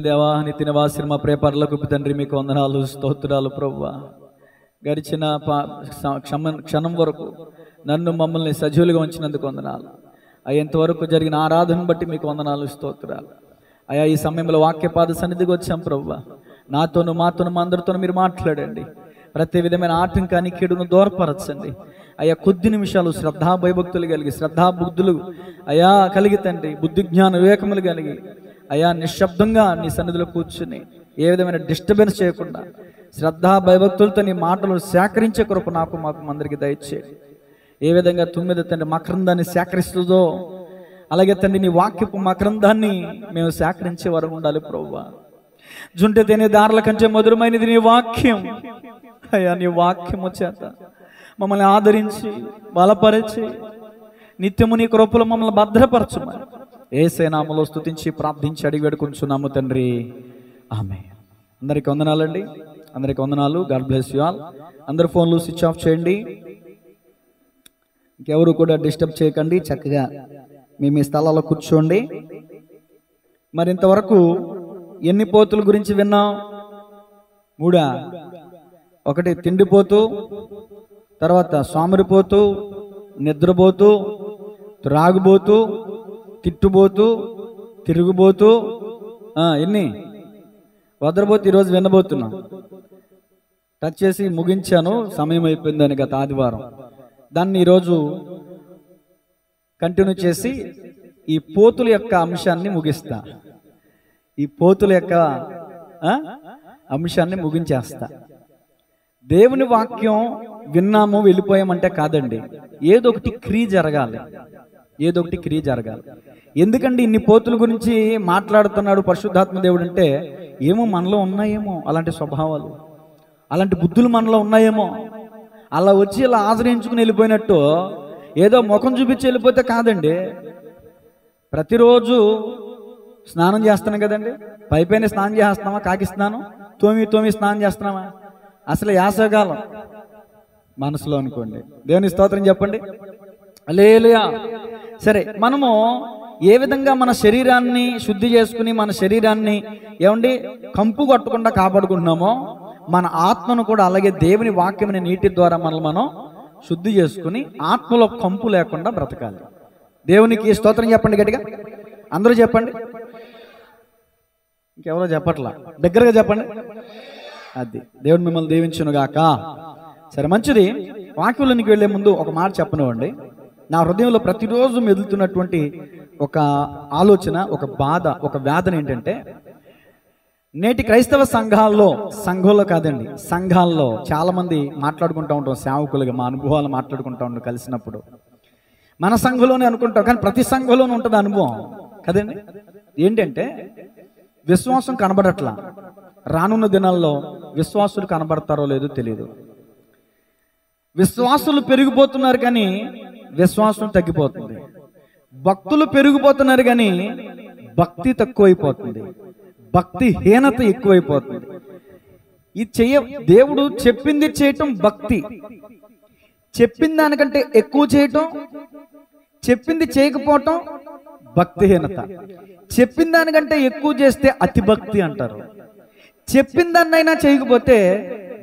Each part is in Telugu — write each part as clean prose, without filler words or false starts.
దేవా, నిత్య నివాసి మా ప్రేపర్లకు తండ్రి మీకు వందనాలు, స్తోత్రాలు ప్రభువా. గడిచిన క్షణం వరకు నన్ను మమ్మల్ని సజీవులుగా ఉంచినందుకు వందనాలు అయ్యా. ఇంతవరకు జరిగిన ఆరాధన బట్టి మీకు వందనాలు, స్తోత్రాలు అయ్యా. ఈ సమయంలో వాక్యపాద సన్నిధికి వచ్చాం ప్రభువా. నాతోను మాతోను మా అందరితోనూ మీరు మాట్లాడండి. ప్రతి విధమైన ఆటంకాన్ని కీడును దూరపరచండి అయ్యా. కొద్ది నిమిషాలు శ్రద్ధా భయభక్తులు కలిగి, శ్రద్ధా బుద్ధులు అయ్యా కలిగి తండ్రి, బుద్ధి జ్ఞాన వివేకములు కలిగి అయ్యా నిశ్శబ్దంగా నీ సన్నిధిలో కూర్చుని ఏ విధమైన డిస్టర్బెన్స్ చేయకుండా శ్రద్ధా భయభక్తులతో నీ మాటలు సేకరించే కృప నాకు మాకు అందరికీ దయచేయండి. ఏ విధంగా తొమ్మిది తండ్రి మకరందాన్ని సేకరిస్తుందో అలాగే తండ్రి నీ వాక్యపు మకరందాన్ని మేము సేకరించే వరకు ఉండాలి ప్రభువా. జుంటె తినే దారుల కంటే మధురమైనది నీ వాక్యం అయ్యా. నీ వాక్యము చేత మమ్మల్ని ఆదరించి బలపరిచి నిత్యము నీ కృపలో మమ్మల్ని భద్రపరచమని యేసయ్య నామములో స్తుతించి ప్రార్థించి అడిగి వేడుకొంచున్నాము తండ్రి, ఆమేన్. అందరికీ వందనాలండి, అందరికీ వందనాలు. God bless you all. అందరు ఫోన్లు స్విచ్ ఆఫ్ చేయండి, ఇంకెవరు కూడా డిస్టర్బ్ చేయకండి. చక్కగా మీ స్థలాల్లో కూర్చోండి. మరి ఇంతవరకు ఎన్ని పోతుల గురించి విన్నాం? 3. ఒకటి తిండిపోతూ, తర్వాత సోమరిపోతూ, నిద్రపోతూ, త్రాగుబోతూ, తిట్టుబోతూ, తిరుగుబోతూ, ఎన్ని వదరబోతూ ఈరోజు వినబోతున్నాం. టచ్ చేసి ముగించాను, సమయం అయిపోయిందని గత ఆదివారం. దాన్ని ఈరోజు కంటిన్యూ చేసి ఈ పోతుల యొక్క అంశాన్ని ముగిస్తా. ఈ పోతుల యొక్క అంశాన్ని ముగించేస్తా. దేవుని వాక్యం విన్నాము వెళ్ళిపోయామంటే కాదండి, ఏదో ఒకటి క్రియ జరగాలి, ఏదో ఒకటి క్రియ జరగాలి. ఎందుకంటే ఇన్ని పోతుల గురించి మాట్లాడుతున్నాడు పరిశుద్ధాత్మ దేవుడు అంటే ఏమో మనలో ఉన్నాయేమో అలాంటి స్వభావాలు, అలాంటి బుద్ధులు మనలో ఉన్నాయేమో. అలా వచ్చి ఇలా ఆశ్రయించుకుని వెళ్ళిపోయినట్టు ఏదో ముఖం చూపించి వెళ్ళిపోతే కాదండి. ప్రతిరోజు స్నానం చేస్తున్నాం కదండి, పైపైన స్నానం చేస్తున్నామా? కాకి స్నానం తోమి స్నానం చేస్తున్నామా? అసలు యాసకాలం మనసులో అనుకోండి. దేవుని స్తోత్రం చెప్పండి, హల్లెలూయా. సరే, మనము ఏ విధంగా మన శరీరాన్ని శుద్ధి చేసుకుని మన శరీరాన్ని ఏమండి కంపు కొట్టకుండా కాపాడుకుంటున్నామో మన ఆత్మను కూడా అలాగే దేవుని వాక్యమైన నీటి ద్వారా మనం శుద్ధి చేసుకుని ఆత్మలో కంపు లేకుండా బ్రతకాలి. దేవునికి స్తోత్రం చెప్పండి గట్టిగా, అందరూ చెప్పండి. ఇంకెవరో చెప్పట్లా, దగ్గరగా చెప్పండి. అది దేవుడు మిమ్మల్ని దీవించునుగాక. సరే, మంచిది. వాక్యంలోనికి వెళ్లే ముందు ఒక మాట చెప్పనివ్వండి. నా హృదయంలో ప్రతిరోజు మెదులుతున్నటువంటి ఒక ఆలోచన, ఒక బాధ, ఒక వేదన ఏంటంటే, నేటి క్రైస్తవ సంఘంలో కాదండి, సంఘాల్లో చాలా మంది మాట్లాడుకుంటూ ఉంటాం, సేవకులుగా మా అనుభవాలు మాట్లాడుకుంటూ ఉంటాం కలిసినప్పుడు. మన సంఘంలోనే అనుకుంటాం, కానీ ప్రతి సంఘంలోనే ఉంటుంది అనుభవం కదండి. ఏంటంటే విశ్వాసం కనబడట్లా. రానున్న దినాల్లో విశ్వాసులు కనబడతారో లేదో తెలియదు. విశ్వాసులు పెరిగిపోతున్నారు కానీ విశ్వాసం తగ్గిపోతుంది. భక్తులు పెరిగిపోతున్నారు కానీ భక్తి తక్కువైపోతుంది, భక్తి హీనత ఎక్కువైపోతుంది. దేవుడు చెప్పింది చేయటం భక్తి, చెప్పిన దానికంటే ఎక్కువ చేయటం, చెప్పింది చేయకపోవటం భక్తిహీనత. చెప్పిన దానికంటే ఎక్కువ చేస్తే అతి భక్తి అంటారు, చెప్పిన దాన్నైనా చేయకపోతే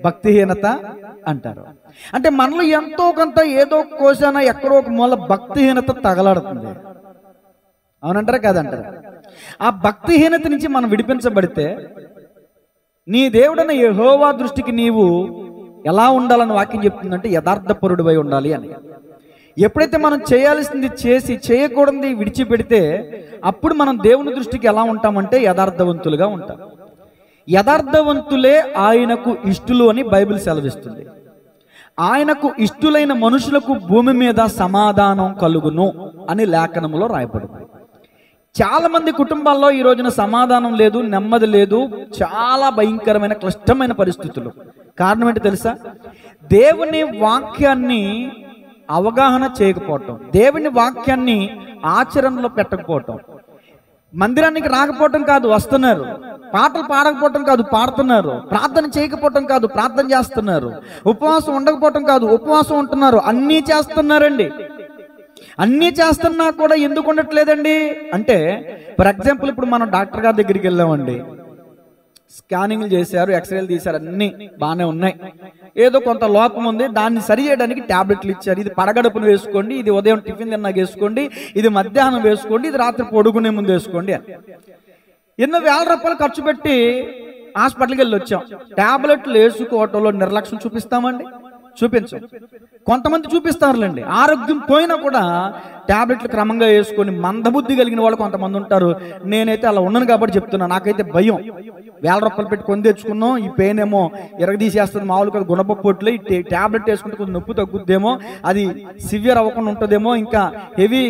భక్తిహీనత అంటారు. అంటే మనలో ఎంతో కొంత ఏదో కోశాన ఎక్కడో ఒక మూల భక్తిహీనత తగలాడుతుంది. అవునంటారా కాదంటారా? ఆ భక్తిహీనత నుంచి మనం విడిపించబడితే నీ దేవుడైన యెహోవా దృష్టికి నీవు ఎలా ఉండాలని వాక్యం చెప్తుందంటే యథార్థపరుడివై ఉండాలి అని. ఎప్పుడైతే మనం చేయాల్సింది చేసి చేయకూడదు విడిచిపెడితే అప్పుడు మనం దేవుని దృష్టికి ఎలా ఉంటామంటే యథార్థవంతులుగా ఉంటాం. యథార్థవంతులే ఆయనకు ఇష్టులు అని బైబిల్ సెలవిస్తుంది. ఆయనకు ఇష్టులైన మనుషులకు భూమి మీద సమాధానం కలుగును అని లేఖనములో రాయబడింది. చాలా మంది కుటుంబాల్లో ఈ రోజున సమాధానం లేదు, నెమ్మది లేదు, చాలా భయంకరమైన క్లిష్టమైన పరిస్థితులు. కారణం ఏంటి తెలుసా? దేవుని వాక్యాన్ని అవగాహన చేయకపోవటం, దేవుని వాక్యాన్ని ఆచరణలో పెట్టకపోవటం. మందిరానికి రాకపోవటం కాదు, వస్తున్నారు. పాటలు పాడకపోవటం కాదు, పాడుతున్నారు. ప్రార్థన చేయకపోవటం కాదు, ప్రార్థన చేస్తున్నారు. ఉపవాసం ఉండకపోవటం కాదు, ఉపవాసం ఉంటున్నారు. అన్నీ చేస్తున్నారండి. అన్నీ చేస్తున్నా కూడా ఎందుకు ఉండట్లేదండి అంటే, ఫర్ ఎగ్జాంపుల్ ఇప్పుడు మనం డాక్టర్ గారి దగ్గరికి వెళ్ళామండి, స్కానింగ్లు చేశారు, ఎక్స్రేలు తీశారు, అన్నీ బాగానే ఉన్నాయి, ఏదో కొంత లోపం ఉంది, దాన్ని సరి చేయడానికి ట్యాబ్లెట్లు ఇచ్చారు. ఇది పడగడుపును వేసుకోండి, ఇది ఉదయం టిఫిన్ తిన్నాక వేసుకోండి, ఇది మధ్యాహ్నం వేసుకోండి, ఇది రాత్రి పడుకునే ముందు వేసుకోండి అని ఎన్నో వేల రూపాయలు ఖర్చు పెట్టి హాస్పిటల్కి వెళ్ళి వచ్చాం. ట్యాబ్లెట్లు వేసుకోవటంలో నిర్లక్ష్యం చూపిస్తామండి? చూపించం. కొంతమంది చూపిస్తారులేండి. ఆరోగ్యం పోయినా కూడా ట్యాబ్లెట్లు క్రమంగా వేసుకొని మందబుద్ధి కలిగిన వాళ్ళు కొంతమంది ఉంటారు. నేనైతే అలా ఉన్నాను కాబట్టి చెప్తున్నా. నాకైతే భయం. వేల రూపాయలు పెట్టి కొని తెచ్చుకున్నాం, ఈ పెయిన్ ఏమో ఎరగదీసేస్తుంది, మామూలుగా గుణపొట్లు, ఈ ట్యాబ్లెట్ వేసుకుంటే కొంచెం నొప్పి తగ్గుద్దేమో, అది సివియర్ అవ్వకుండా ఉంటుందేమో, ఇంకా హెవీ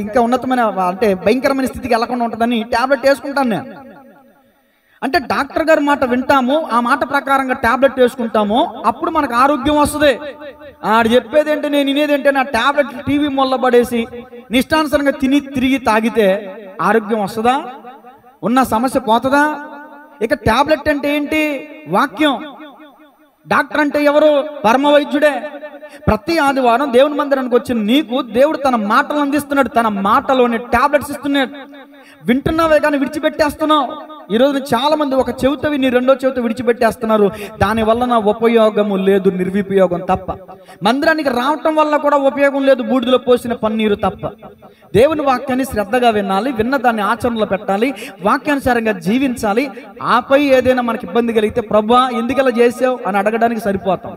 ఇంకా ఉన్నతమైన అంటే భయంకరమైన స్థితికి వెళ్ళకుండా ఉంటుందని ట్యాబ్లెట్ వేసుకుంటాను నేను. అంటే డాక్టర్ గారి మాట వింటాము, ఆ మాట ప్రకారంగా ట్యాబ్లెట్ వేసుకుంటాము, అప్పుడు మనకు ఆరోగ్యం వస్తుంది. ఆడు చెప్పేదేంటి, నేను వినేదేంటి, నా ట్యాబ్లెట్ టీవీ మొల్ల పడేసి నిష్టానుసరంగా తిరిగి తాగితే ఆరోగ్యం వస్తుందా? ఉన్న సమస్య పోతుందా? ఇక ట్యాబ్లెట్ అంటే ఏంటి? వాక్యం. డాక్టర్ అంటే ఎవరు? పరమ వైద్యుడే. ప్రతి ఆదివారం దేవుని మందిరానికి వచ్చిన నీకు దేవుడు తన మాటలు అందిస్తున్నాడు, తన మాటలోని ట్యాబ్లెట్స్ ఇస్తున్నాడు. వింటున్నావే కానీ విడిచిపెట్టేస్తున్నావు. ఈరోజు చాలా మంది ఒక చెవిత విని రెండో చెవిత విడిచిపెట్టేస్తున్నారు. దాని వలన ఉపయోగము లేదు, నిర్విపయోగం తప్ప. మందిరానికి రావటం వల్ల కూడా ఉపయోగం లేదు, బూడిదలో పోసిన పన్నీరు తప్ప. దేవుని వాక్యాన్ని శ్రద్ధగా వినాలి, విన్న దాన్ని ఆచరణలో పెట్టాలి, వాక్యానుసారంగా జీవించాలి. ఆపై ఏదైనా మనకి ఇబ్బంది కలిగితే ప్రభువా ఎందుకలా చేసావు అని అడగడానికి సరిపోతాం.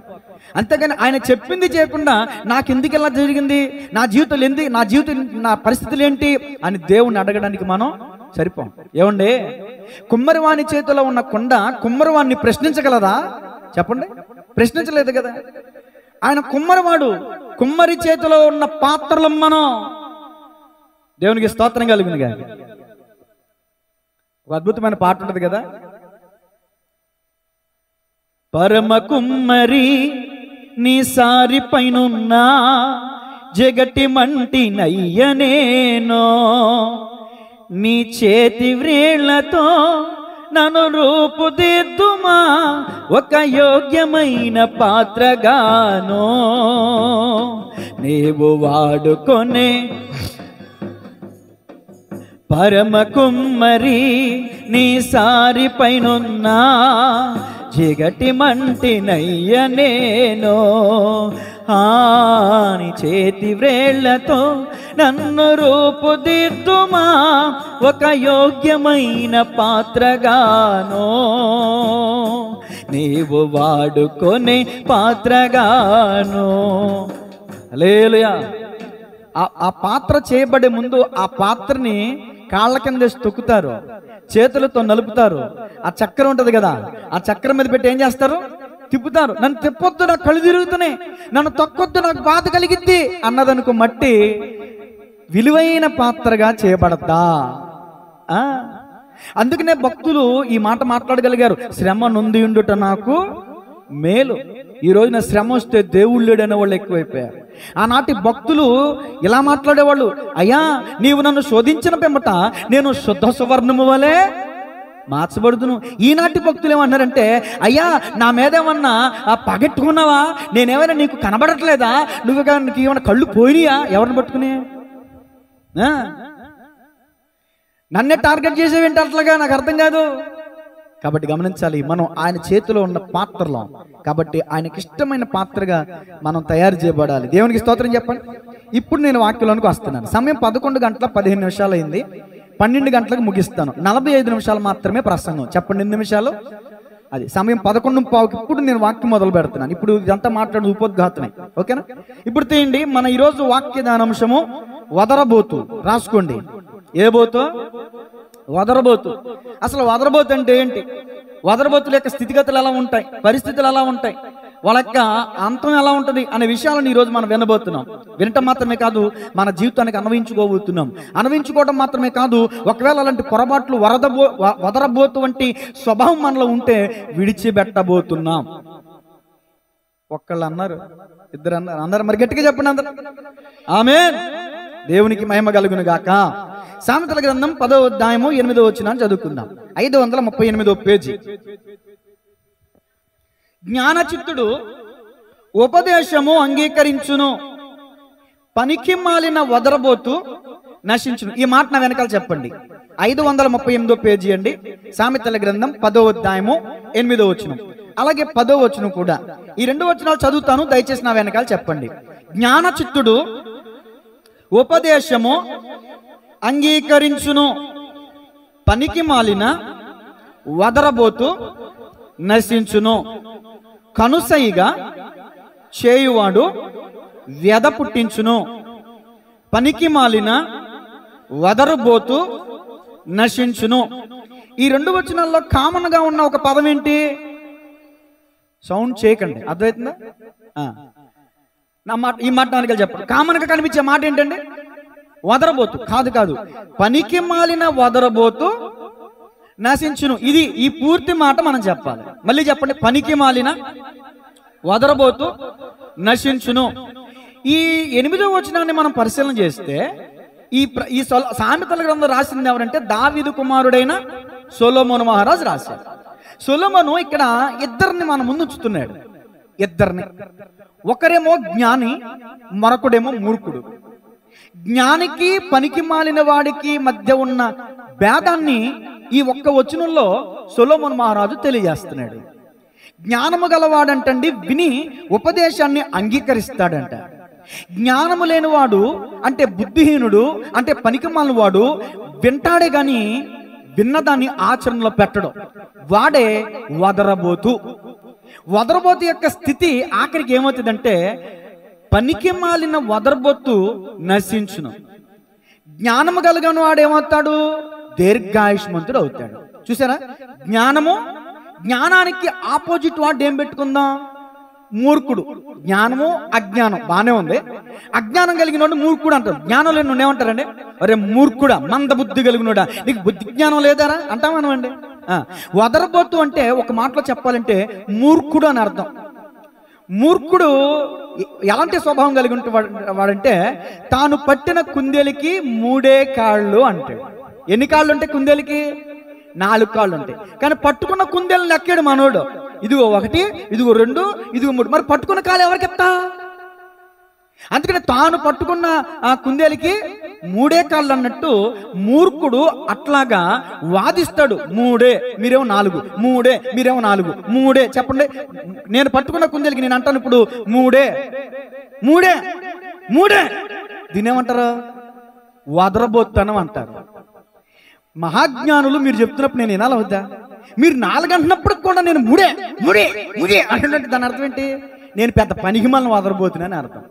అంతేగాని ఆయన చెప్పింది చేయకుండా నాకు ఎందుకు ఇలా జరిగింది, నా జీవితం నా పరిస్థితులు ఏంటి అని దేవుణ్ణి అడగడానికి మనం సరిపోం. ఏమండి, కుమ్మరివాణి చేతిలో ఉన్న కొండ కుమ్మరివాణ్ణి ప్రశ్నించగలదా? చెప్పండి, ప్రశ్నించలేదు కదా. ఆయన కుమ్మరివాడు, కుమ్మరి చేతిలో ఉన్న పాత్రలు మనం. దేవునికి స్తోత్రం కలిగింది. కానీ ఒక అద్భుతమైన పాట ఉంటుంది కదా, పరమ కుమ్మరి నీ సారి పైనున్నా జగటి మంటి నయ్యనేనో, నీ చేతి వ్రేళ్లతో నన్ను రూపుదిద్దుమా ఒక యోగ్యమైన పాత్రగానో, నీవు వాడుకొనే పరమ కుమ్మరి నీ సారి పైనున్నా జిగటి మంటి నయ్యనేనో, నీ చేతి వ్రేళ్లతో నన్ను రూపుదిద్దుమా ఒక యోగ్యమైన పాత్రగానో, నీవు వాడుకొనే పాత్రగానో. హల్లెలూయా. ఆ పాత్ర చేయబడే ముందు ఆ పాత్రని కాళ్ళ కింద తొక్కుతారు, చేతులతో నలుపుతారు. ఆ చక్రం ఉంటది కదా, ఆ చక్రం మీద పెట్టి ఏం చేస్తారు? తిప్పుతారు. నన్ను తిప్పొద్దు, నాకు కళ్ళు తిరుగుతున్నాయి, నన్ను తొక్కొద్దు, నాకు బాధ కలిగిద్ది అన్నదనుకో మట్టి విలువైన పాత్రగా చేయబడద్దా? అందుకనే భక్తులు ఈ మాట మాట్లాడగలిగారు, శ్రమ నొంది ఉండుట నాకు మేలు. ఈ రోజున శ్రమ వస్తే దేవుళ్ళు లేడనే వాళ్ళు ఎక్కువైపోయారు. ఆనాటి భక్తులు ఇలా మాట్లాడేవాళ్ళు, అయ్యా నీవు నన్ను శోధించిన పిమ్మట నేను శుద్ధ సువర్ణము వలె మార్చబడుదును. ఈనాటి భక్తులు ఏమన్నారంటే, అయ్యా నా మీదేమన్నా పగెట్టుకున్నావా, నేనేమైనా నీకు కనబడట్లేదా, నీకు ఏమైనా కళ్ళు పోయినాయా, ఎవరిని పట్టుకుని నన్నే టార్గెట్ చేసేవేంటి అట్లాగా, నాకు అర్థం కాదు. కాబట్టి గమనించాలి, మనం ఆయన చేతిలో ఉన్న పాత్రలో, కాబట్టి ఆయనకి ఇష్టమైన పాత్రగా మనం తయారు చేయబడాలి. దేవునికి స్తోత్రం చెప్పండి. ఇప్పుడు నేను వాక్యంలోనికి వస్తున్నాను. సమయం 11:15 అయింది. 12 గంటలకు ముగిస్తాను. 45 నిమిషాలు మాత్రమే ప్రసంగం. చెప్పండి, 2 నిమిషాలు. అది సమయం 11:15. ఇప్పుడు నేను వాక్యం మొదలు పెడుతున్నాను. ఇప్పుడు ఇదంతా మాట్లాడు ఉపోద్ఘాతమే, ఓకేనా? ఇప్పుడు తీయండి, మన ఈరోజు వాక్య దానాంశము వదరబోతు. రాసుకోండి, ఏ బోతు? వదరబోతు. అసలు వదరబోతు అంటే ఏంటి? వదరబోతుల యొక్క స్థితిగతులు ఎలా ఉంటాయి, పరిస్థితులు ఎలా ఉంటాయి, వాళ్ళ యొక్క అంతం ఎలా ఉంటుంది అనే విషయాలను ఈరోజు మనం వినబోతున్నాం. వినటం మాత్రమే కాదు, మన జీవితానికి అన్వయించుకోబోతున్నాం. అన్వయించుకోవడం మాత్రమే కాదు, ఒకవేళ అలాంటి పొరపాట్లు వదరబోతు వంటి స్వభావం మనలో ఉంటే విడిచిపెట్టబోతున్నాం. ఒక్కళ్ళు అన్నారు, ఇద్దరు అన్నారు, అందరు మరి గట్టిగా చెప్పండి అందరు. ఆమేన్. దేవునికి మహిమ కలుగును గాక. సామెతల గ్రంథం 10వ అధ్యాయము 8వ వచనాన్ని చదువుకుందాం. 538వ పేజీ. జ్ఞానచిత్తుడు ఉపదేశము అంగీకరించును, పనికి మాలిన వదరబోతు నశించును. ఈ మాట నా వెనకాల చెప్పండి. 538 పేజీ అండి, సామెతల గ్రంథం 10వ అధ్యాయము 8వ వచనం, అలాగే 10వ వచనం కూడా. ఈ 2 వచనాలు చదువుతాను, దయచేసి నా వెనకాల చెప్పండి. జ్ఞానచిత్తుడు ఉపదేశము అంగీకరించును, పనికి మాలిన వదరబోతు నశించును. కనుసైగా చేయువాడు వ్యధ పుట్టించును, పనికి మాలిన వదరబోతు నశించును. ఈ 2 వచనాల్లో కామన్ గా ఉన్న ఒక పదం ఏంటి? సౌండ్ చేయకండి, అర్థమవుతుందా? నా మాట, ఈ మాట నాకు చెప్పండి. కామన్ గా కనిపించే మాట ఏంటండి? వదరబోతు. కాదు, పనికి మాలిన వదరబోతు నశించును. ఇది ఈ పూర్తి మాట మనం చెప్పాలి. మళ్ళీ చెప్పండి. పనికి మాలిన వదరబోతు నశించును. ఈ 8వ వచనాన్ని మనం పరిశీలన చేస్తే ఈ సామెతల గ్రంథం రాసింది ఎవరంటే దావీదు కుమారుడైన సొలొమోను మహారాజు రాశారు. సొలొమోను ఇక్కడ ఇద్దరిని మన ముందు ఉంచుతున్నాడు. ఇద్దరిని, ఒకరేమో జ్ఞాని, మరొకడేమో మూర్ఖుడు. జ్ఞానికి పనికి మాలిన వాడికి మధ్య ఉన్న భేదాన్ని ఈ ఒక్క వచనంలో సొలొమోను మహారాజు తెలియజేస్తున్నాడు. జ్ఞానము గలవాడంటండి విని ఉపదేశాన్ని అంగీకరిస్తాడంట. జ్ఞానము లేనివాడు అంటే బుద్ధిహీనుడు, అంటే పనికి మాలిన వాడు వింటాడే గాని విన్నదాన్ని ఆచరణలో పెట్టడం, వాడే వదరబోతు. వదరబోతు యొక్క స్థితి ఆఖరికి ఏమవుతుందంటే పనికి మాలిన వదరబోతు నశించును. జ్ఞానము కలిగిన వాడు ఏమవుతాడు? దీర్ఘాయుష్మంతుడు అవుతాడు. చూసారా? జ్ఞానానికి ఆపోజిట్ వాడు ఏం పెట్టుకుందాం? మూర్ఖుడు. జ్ఞానము అజ్ఞానం బానే ఉంది. అజ్ఞానం కలిగిన వాడు మూర్ఖుడు అంటారు. జ్ఞానం లేని వాడు ఏమంటారండి? అరే మూర్ఖుడా, మంద బుద్ధి కలిగినోడా, నీకు బుద్ధి జ్ఞానం లేదారా అంటామనమండి. వదరబోతు అంటే ఒక మాటలో చెప్పాలంటే మూర్ఖుడు అని అర్థం. మూర్ఖుడు ఎలాంటి స్వభావం కలిగి ఉంటే వాడంటే తాను పట్టిన కుందేలికి 3 కాళ్ళు అంటాడు. ఎన్ని కాళ్ళు ఉంటాయి కుందేలికి? 4 కాళ్ళు ఉంటాయి. కానీ పట్టుకున్న కుందేలు లెక్కాడు మనోడు. ఇదిగో 1, ఇదిగో 2, ఇదిగో 3. మరి పట్టుకున్న కాళ్ళు ఎవరికి చెప్తా? అందుకని తాను పట్టుకున్న ఆ కుందేలికి 3 కాళ్ళు అన్నట్టు మూర్ఖుడు అట్లాగా వాదిస్తాడు. 3 మీరేమో 4, 3 మీరేమో 4, 3 చెప్పండి. నేను పట్టుకున్న కుందేలికి నేను అంటాను ఇప్పుడు 3 దీని ఏమంటారు? వదరబోత్తనం అంటారు. మహాజ్ఞానులు మీరు చెప్తున్నప్పుడు నేను వినాలి వద్దా? మీరు 4 అంటున్నప్పుడు కూడా నేను 3 అంటున్నట్టు దాని అర్థం ఏంటి? నేను పెద్ద పనికిమాలను వదరబోతున్నాను అర్థం.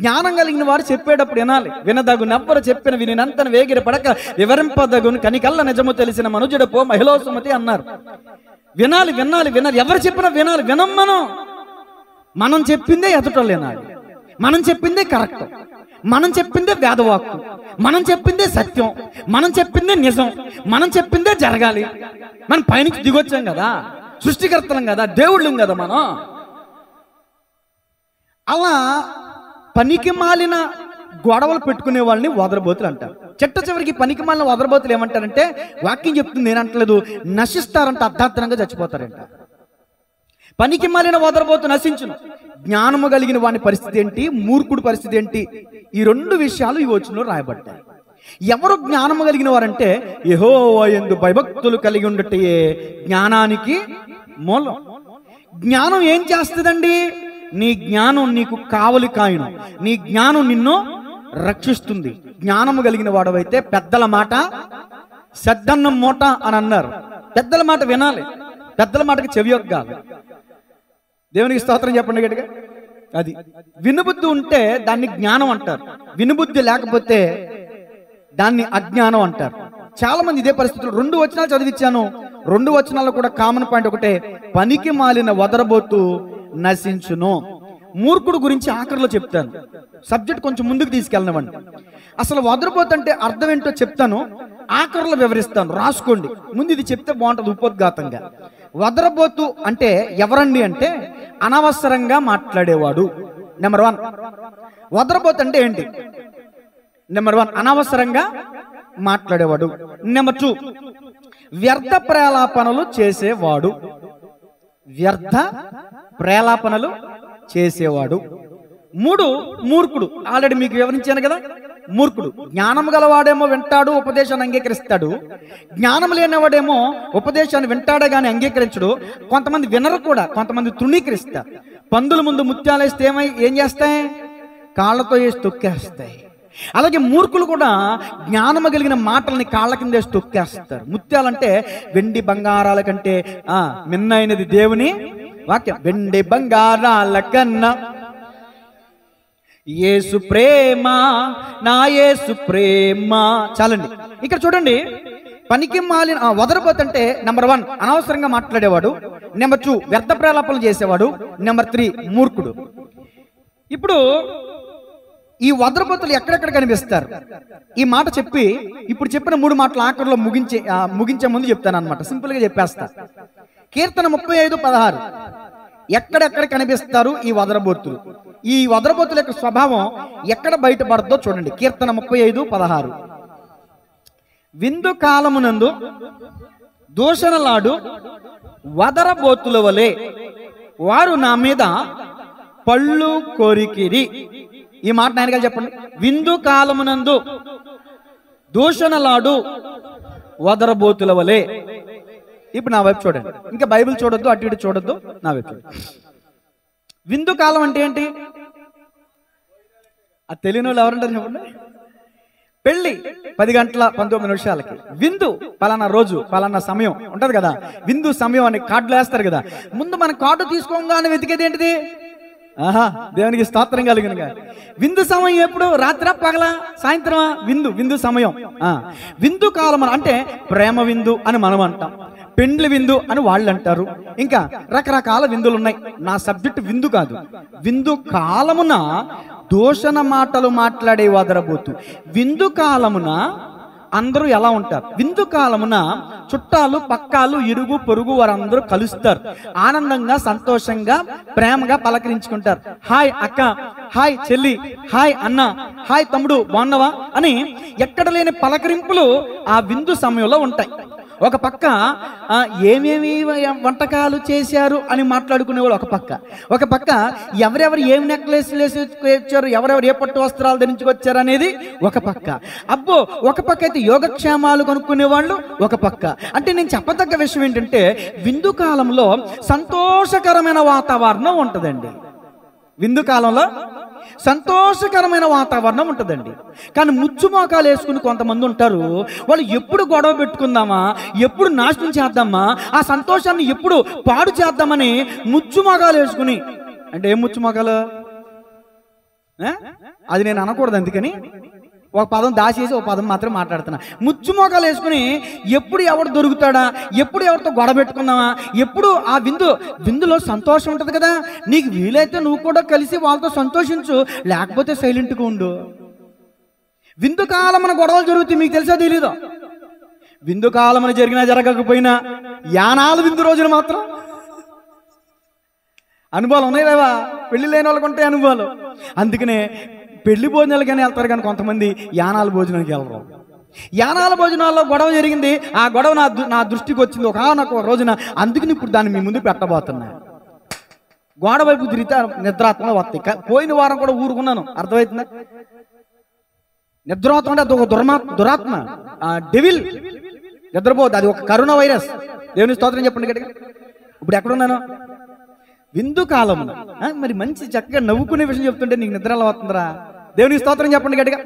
జ్ఞానం కలిగిన వారు చెప్పేటప్పుడు వినాలి. వినదగును ఎవ్వరు చెప్పిన వినినంతను వేగిర పడక వివరింపదగును కనికల్ల నిజము తెలిసిన మనుజుడపో మహిళా సుమతి అన్నారు. వినాలి. ఎవరు చెప్పినా వినాలి. మనం చెప్పిందే ఎదుటోళ్ళు వినాలి. మనం చెప్పిందే కరెక్ట్, మనం చెప్పిందే వేదవాక్కు, మనం చెప్పిందే సత్యం, మనం చెప్పిందే నిజం, మనం చెప్పిందే జరగాలి. మనం పైనుంచి దిగొచ్చాం కదా, సృష్టికర్తలం కదా, దేవుళ్ళం కదా మనం. అలా పనికి మాలిన గొడవలు పెట్టుకునే వాళ్ళని వదరబోతులు అంటారు. చివరికి పనికి మాలిన వదరబోతులు ఏమంటారంటే, వాక్యం చెప్తుంది, నేను అంటలేదు, నశిస్తారంట, అర్ధార్థంగా చచ్చిపోతారంట. పనికి మాలిన వదరబోతు నశించును. జ్ఞానము కలిగిన వాని పరిస్థితి ఏంటి, మూర్ఖుడు పరిస్థితి ఏంటి? ఈ 2 విషయాలు ఈ వచనంలో రాయబడ్డాయి. ఎవరు జ్ఞానము కలిగిన వారంటే యెహోవా యందు భయభక్తులు కలిగి ఉండటే జ్ఞానానికి మూలం. జ్ఞానం ఏం చేస్తుందండి? నీ జ్ఞానం నీకు కావలి కాయును, నీ జ్ఞానం నిన్ను రక్షిస్తుంది. జ్ఞానము కలిగిన వాడవైతే పెద్దల మాట సద్దన్నం మూట అని అన్నారు. పెద్దల మాట వినాలి, పెద్దల మాటకి చెవియొగ్గాలి. దేవునికి స్తోత్రం చెప్పండి గట్టిగా. అది వినుబుద్ధి ఉంటే దాన్ని జ్ఞానం అంటారు, వినుబుద్ధి లేకపోతే దాన్ని అజ్ఞానం అంటారు. చాలా మంది ఇదే పరిస్థితులు. 2 వచనాలు చదివించాను. 2 వచనాల్లో కూడా కామన్ పాయింట్ ఒకటే, పనికి మాలిన వదరబోతు నశించును. మూర్ఖుడు గురించి ఆఖరిలో చెప్తాను. సబ్జెక్ట్ కొంచెం ముందుకు తీసుకెళ్ళనివ్వండి. అసలు వదరబోతు అంటే అర్థం ఏంటో చెప్తాను, ఆఖరిలో వివరిస్తాను, రాసుకోండి. ముందు ఇది చెప్తే బాగుంటుంది ఉపోద్ఘాతంగా. వదరబోతు అంటే ఎవరండి అంటే అనవసరంగా మాట్లాడేవాడు. నెంబర్ 1. వదరబోతు అంటే ఏంటి? నెంబర్ 1 అనవసరంగా మాట్లాడేవాడు. నెంబర్ 2 వ్యర్థ ప్రేలాపనలు చేసేవాడు. వ్యర్థ ప్రేలాపనలు చేసేవాడు. 3 మూర్ఖుడు. ఆల్రెడీ మీకు వివరించాను కదా. మూర్ఖుడు. జ్ఞానం గలవాడేమో వింటాడు, ఉపదేశాన్ని అంగీకరిస్తాడు. జ్ఞానం లేనివాడేమో ఉపదేశాన్ని వింటాడే గాని అంగీకరించడు. కొంతమంది వినరు కూడా, కొంతమంది తృణీకరిస్తారు. పందుల ముందు ముత్యాలు వేస్తే ఏం చేస్తాయి? కాళ్ళతో వేసి తొక్కేస్తాయి. అలాగే మూర్ఖులు కూడా జ్ఞానము కలిగిన మాటల్ని కాళ్ళ కింద వేసి తొక్కేస్తారు. ముత్యాలంటే వెండి బంగారాల కంటే మిన్నైనది దేవుని వాక్యం. వెండి బంగారాల కన్నా యేసు ప్రేమ, నా యేసు ప్రేమ. చాలండి. ఇక్కడ చూడండి, పనికి మాలిన వదరబోతంటే నెంబర్ 1 అనవసరంగా మాట్లాడేవాడు, నెంబర్ 2 వ్యర్థ ప్రలాపనలు చేసేవాడు, నెంబర్ 3 మూర్ఖుడు. ఇప్పుడు ఈ వదరబోతులు ఎక్కడెక్కడ కనిపిస్తారు? ఈ మాట చెప్పి ఇప్పుడు చెప్పిన 3 మాటలు ఆఖరిలో ముగించే ముందు చెప్తాను అనమాట. సింపుల్ గా చెప్పేస్తా. కీర్తన 35:16 ఎక్కడెక్కడ కనిపిస్తారు ఈ వదరబోతులు? ఈ వదరబోతుల యొక్క స్వభావం ఎక్కడ బయటపడద్దో చూడండి. కీర్తన 35:16 విందు కాలమునందు దూషణలాడు వదరబోతుల వలె వారు నా మీద పళ్ళు కోరికిరి. ఈ మాట నాయనగా చెప్పండి. విందు కాలమునందు దూషణలాడు వదరబోతుల వలె. ఇప్పుడు నా వైపు చూడండి. ఇంకా బైబిల్ చూడొద్దు, అటు ఇటు చూడొద్దు, నా వైపు చూడండి. విందు కాలం అంటే ఏంటి? అది తెలియని వాళ్ళు ఎవరుంటారు చెప్పండి. పెళ్లి 10 గంటల 19 నిమిషాలకి విందు, పలానా రోజు పలానా సమయం ఉంటది కదా. విందు సమయం అని కార్డులు వేస్తారు కదా. ముందు మన కార్డు తీసుకోగానే వెతికేది ఏంటిది? దేవునికి స్తోత్రం కలిగిన. విందు సమయం ఎప్పుడు? రాత్రా పగలా సాయంత్రమా? విందు సమయం. విందు కాలం అంటే ప్రేమ విందు అని మనం అంటాం, పెండ్లి విందు అని వాళ్ళు అంటారు. ఇంకా రకరకాల విందులు ఉన్నాయి. నా సబ్జెక్ట్ విందు కాదు. విందు కాలమున దూషణ మాటలు మాట్లాడే వదరబోతు. విందు కాలమున అందరూ ఎలా ఉంటారు? విందు కాలమున చుట్టాలు, పక్కాలు, ఇరుగు పొరుగు వారందరూ కలుస్తారు. ఆనందంగా, సంతోషంగా, ప్రేమగా పలకరించుకుంటారు. హాయ్ అక్క, హాయ్ చెల్లి, హాయ్ అన్న, హాయ్ తమ్ముడు, బాగున్నావా అని ఎక్కడ లేని పలకరింపులు ఆ విందు సమయంలో ఉంటాయి. ఒక పక్క ఏమేమి వంటకాలు చేశారు అని మాట్లాడుకునేవాళ్ళు ఒక పక్క ఎవరెవరు ఏం నెక్లెస్లు వేసి వచ్చారు, ఎవరెవరు ఏ పట్టు వస్త్రాలు ధరించుకొచ్చారు అనేది ఒక పక్క. అబ్బో, ఒక పక్క అయితే యోగక్షేమాలు కనుక్కునేవాళ్ళు ఒక పక్క. అంటే నేను చెప్పదగ్గ విషయం ఏంటంటే, విందు కాలంలో సంతోషకరమైన వాతావరణం ఉంటుందండి. విందు కాలంలో సంతోషకరమైన వాతావరణం ఉంటుందండి. కానీ ముచ్చుమోకాలు వేసుకుని కొంతమంది ఉంటారు. వాళ్ళు ఎప్పుడు గొడవ పెట్టుకుందామా, ఎప్పుడు నాశనం చేద్దామా, ఆ సంతోషాన్ని ఎప్పుడు పాడు చేద్దామని ముచ్చుమోకాలు వేసుకుని. అంటే ఏం ముచ్చుమోకాలు? అది నేను అనకూడదు, అందుకని ఒక పదం దాచేసి ఒక పదం మాత్రం మాట్లాడుతున్నా. ముచ్చుమోకాలు వేసుకుని ఎప్పుడు ఎవడు దొరుకుతాడా, ఎప్పుడు ఎవరితో గొడవ పెట్టుకుందామా, ఎప్పుడు ఆ విందులో సంతోషం ఉంటుంది కదా. నీకు వీలైతే నువ్వు కూడా కలిసి వాళ్ళతో సంతోషించు, లేకపోతే సైలెంట్గా ఉండు. విందు కాలమున గొడవలు జరుగుతాయి, మీకు తెలుసా తెలీదు? విందు కాలమున జరిగినా జరగకపోయినా యానాలు విందు రోజులు మాత్రం అనుభవాలు ఉన్నాయి లేవా? పెళ్లి లేని వాళ్ళకు ఉంటాయి అనుభవాలు. అందుకనే పెళ్లి భోజనాలు కానీ వెళ్తారు, కానీ కొంతమంది యానాల భోజనానికి వెళ్ళరు. యానాల భోజనాల్లో గొడవ జరిగింది. ఆ గొడవ నా దృష్టికి వచ్చింది ఒక రోజున. అందుకని ఇప్పుడు దాన్ని మీ ముందు పెట్టబోతున్నా. గోడ వైపు తిరిగితే నిద్రాత్మలో వస్తాయి. పోయిన వారం కూడా ఊరుకున్నాను, అర్థమవుతుందా? నిద్రాత్మ అంటే అది ఒక దురాత్మ, డెవిల్. నిద్రపోద్ది, అది ఒక కరోనా వైరస్. దేవుని స్తోత్రం చెప్పండి గట్టిగా. ఇప్పుడు ఎక్కడున్నాను? విందు కాలం. మరి మంచి చక్కగా నవ్వుకునే విషయం చెప్తుంటే నీకు నిద్ర ఎలా వస్తుందిరా? దేవునికి స్తోత్రం చెప్పండి గట్టిగా.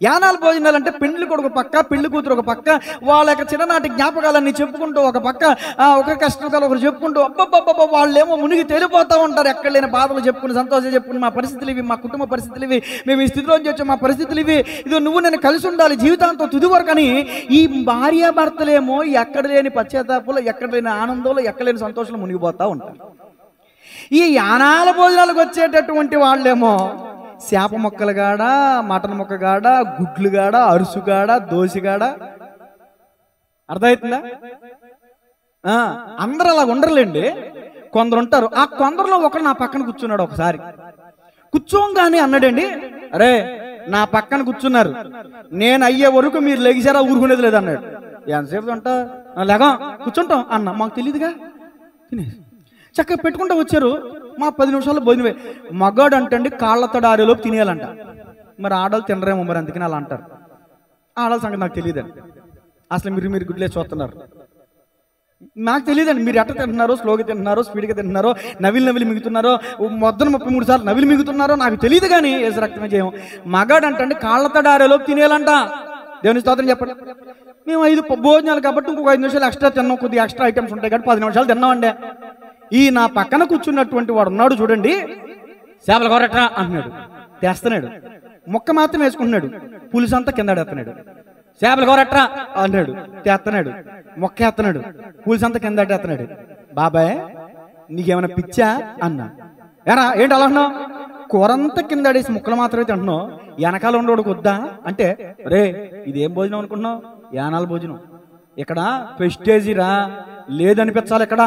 యానాల భోజనాలు అంటే పెళ్లి కొడుకు పక్క, పెళ్లి కూతురు ఒక పక్క, వాళ్ళ యొక్క చిన్ననాటి జ్ఞాపకాలన్నీ చెప్పుకుంటూ ఒక పక్క, ఒక కష్టకాలు ఒకరు చెప్పుకుంటూ అబ్బబ్బబ్బ వాళ్ళేమో మునిగి తేలిపోతూ ఉంటారు. ఎక్కడ లేని బాధలు చెప్పుకుని, సంతోషాలు చెప్పుకుని, మా పరిస్థితులు ఇవి, మా కుటుంబ పరిస్థితులు ఇవి, మేము ఈ స్థితిలోంచి వచ్చాం, మా పరిస్థితులు ఇవి, ఇది నువ్వు నేను కలిసి ఉండాలి జీవితాంతం తుది వరకు అని. ఈ భార్యాభర్తలేమో ఎక్కడ లేని పశ్చాత్తాపంలో, ఎక్కడ లేని ఆనందంలో, ఎక్కడ లేని సంతోషంలో మునిగిపోతూ ఉంటారు. ఈ యానాల భోజనాలకు వచ్చేటటువంటి వాళ్ళేమో చేప మొక్కలుగాడ, మటన్ మొక్కగాడ, గుడ్లుగాడ, అరుసుగాడ, దోశగాడ. అర్థమవుతుందా? అందరూ అలా ఉండరులేండి, కొందరు ఉంటారు. ఆ కొందరులో ఒకడు నా పక్కన కూర్చున్నాడు. ఒకసారి కూర్చోగానే అన్నాడండి, అరే నా పక్కన కూర్చున్నారు, నేను అయ్యే వరకు మీరు లెగిసారా ఊరుకునేది లేదు అన్నాడు. ఎంతసేపు అంటా లేగా కూర్చుంటాం అన్న, మాకు తెలియదుగా. చక్కగా పెట్టుకుంటూ వచ్చారు. మా 10 నిమిషాల్లో భోజనమే. మగాడు అంటండి కాళ్ళతో ఆరేలోపు తినేయాలంట. మరి ఆడవాళ్ళు తినరేమో, మరి అందుకని అలా అంటారు. ఆడవాళ్ళ సంగతి నాకు తెలియదండి. అసలు మీరు గుడ్లే చూస్తున్నారు, నాకు తెలియదండి. మీరు ఎట్ట తింటున్నారో, స్లోగా తింటున్నారో, స్పీడ్గా తింటున్నారో, నవిలి మిగుతున్నారో, మొత్తం 33 సార్లు నవిలి మిగుతున్నారో నాకు తెలియదు. కానీ ఏసు రక్తమే చేయం. మగాడు అంటండి కాళ్ళతో ఆరేలోపు తినేయాలంట. దేవుని స్తోత్రం చెప్పండి. మేము 5 భోజనాలు కాబట్టి ఇంకొక 5 నిమిషాలు ఎక్స్ట్రా తిన్నాం, కొద్దిగా ఎక్స్ట్రా ఐటమ్స్ ఉంటాయి కాబట్టి 10 నిమిషాలు తిన్నామండి. ఈ నా పక్కన కూర్చున్నటువంటి వాడు ఉన్నాడు చూడండి, చేపల కూరట్రా అంటున్నాడు, తెస్తున్నాడు. ముక్క మాత్రం వేసుకుంటున్నాడు, పులుసు అంతా కింద ఎత్తన్నాడు. చేపల కూరట్రా అన్నాడు, తెస్తున్నాడు. మొక్క ఎత్తన్నాడు, పులుసు అంతా కింద ఎత్తన్నాడు. బాబాయ్ నీకేమైనా పిచ్చా అన్నా. ఎరా ఏంటి అలా అన్నావు? కూరంతా కింద ఆడేసి ముక్కలు మాత్రమే తింటున్నావు, వెనకాల ఉండేవాడికి వద్దా అంటే, రే ఇదేం భోజనం అనుకుంటున్నావు? యానాల భోజనం. ఇక్కడ ప్రెస్టేజీరా, లేదనిపించాలి. ఇక్కడ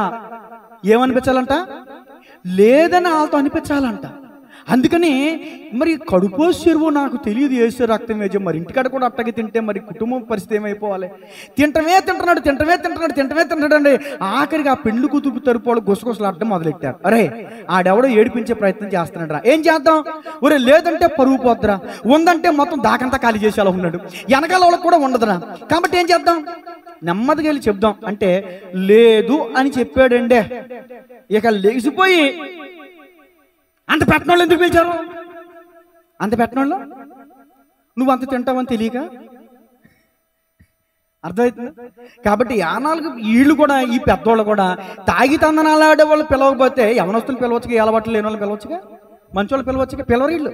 ఏమనిపించాలంట? లేదని వాళ్ళతో అనిపించాలంట. అందుకని మరి కడుపు చెరువు నాకు తెలియదు, ఏసు రక్తం వేజం. మరి ఇంటికాడ కూడా అట్టగా తింటే మరి కుటుంబం పరిస్థితి ఏమైపోవాలి? తింటున్నాడు అండి. ఆఖరికి ఆ పెళ్లి కూతురు తరపులు గుసగుసలు అడ్డం మొదలెట్టారు. అరే ఆడెవడో ఏడిపించే ప్రయత్నం చేస్తున్నాడు రా, ఏం చేద్దాం? ఒరే లేదంటే పరువు పోద్దురా, ఉందంటే మొత్తం దాకంతా ఖాళీ చేసి అలా ఉన్నాడు, వెనకాల వాళ్ళకి కూడా ఉండదురా. కాబట్టి ఏం చేద్దాం? నెమ్మదిగా వెళ్ళి చెప్దాం అంటే లేదు అని చెప్పాడండే. ఇక లేచిపోయి అంత పెట్టినోళ్ళు ఎందుకు పిలిచారు? అంత పెట్టినోళ్ళు నువ్వు అంత తింటావని తెలియక, అర్థమవుతుంది. కాబట్టి యానాలకు వీళ్ళు కూడా, ఈ పెద్దోళ్ళు కూడా తాగి తందనాలు ఆడే వాళ్ళు పిలవకపోతే యవనస్తులు పిలవచ్చుగా, అలవాట్లు లేని వాళ్ళు పిలవచ్చుగా, మంచి వాళ్ళు పిలవచ్చుగా, పిలవరు వీళ్ళు.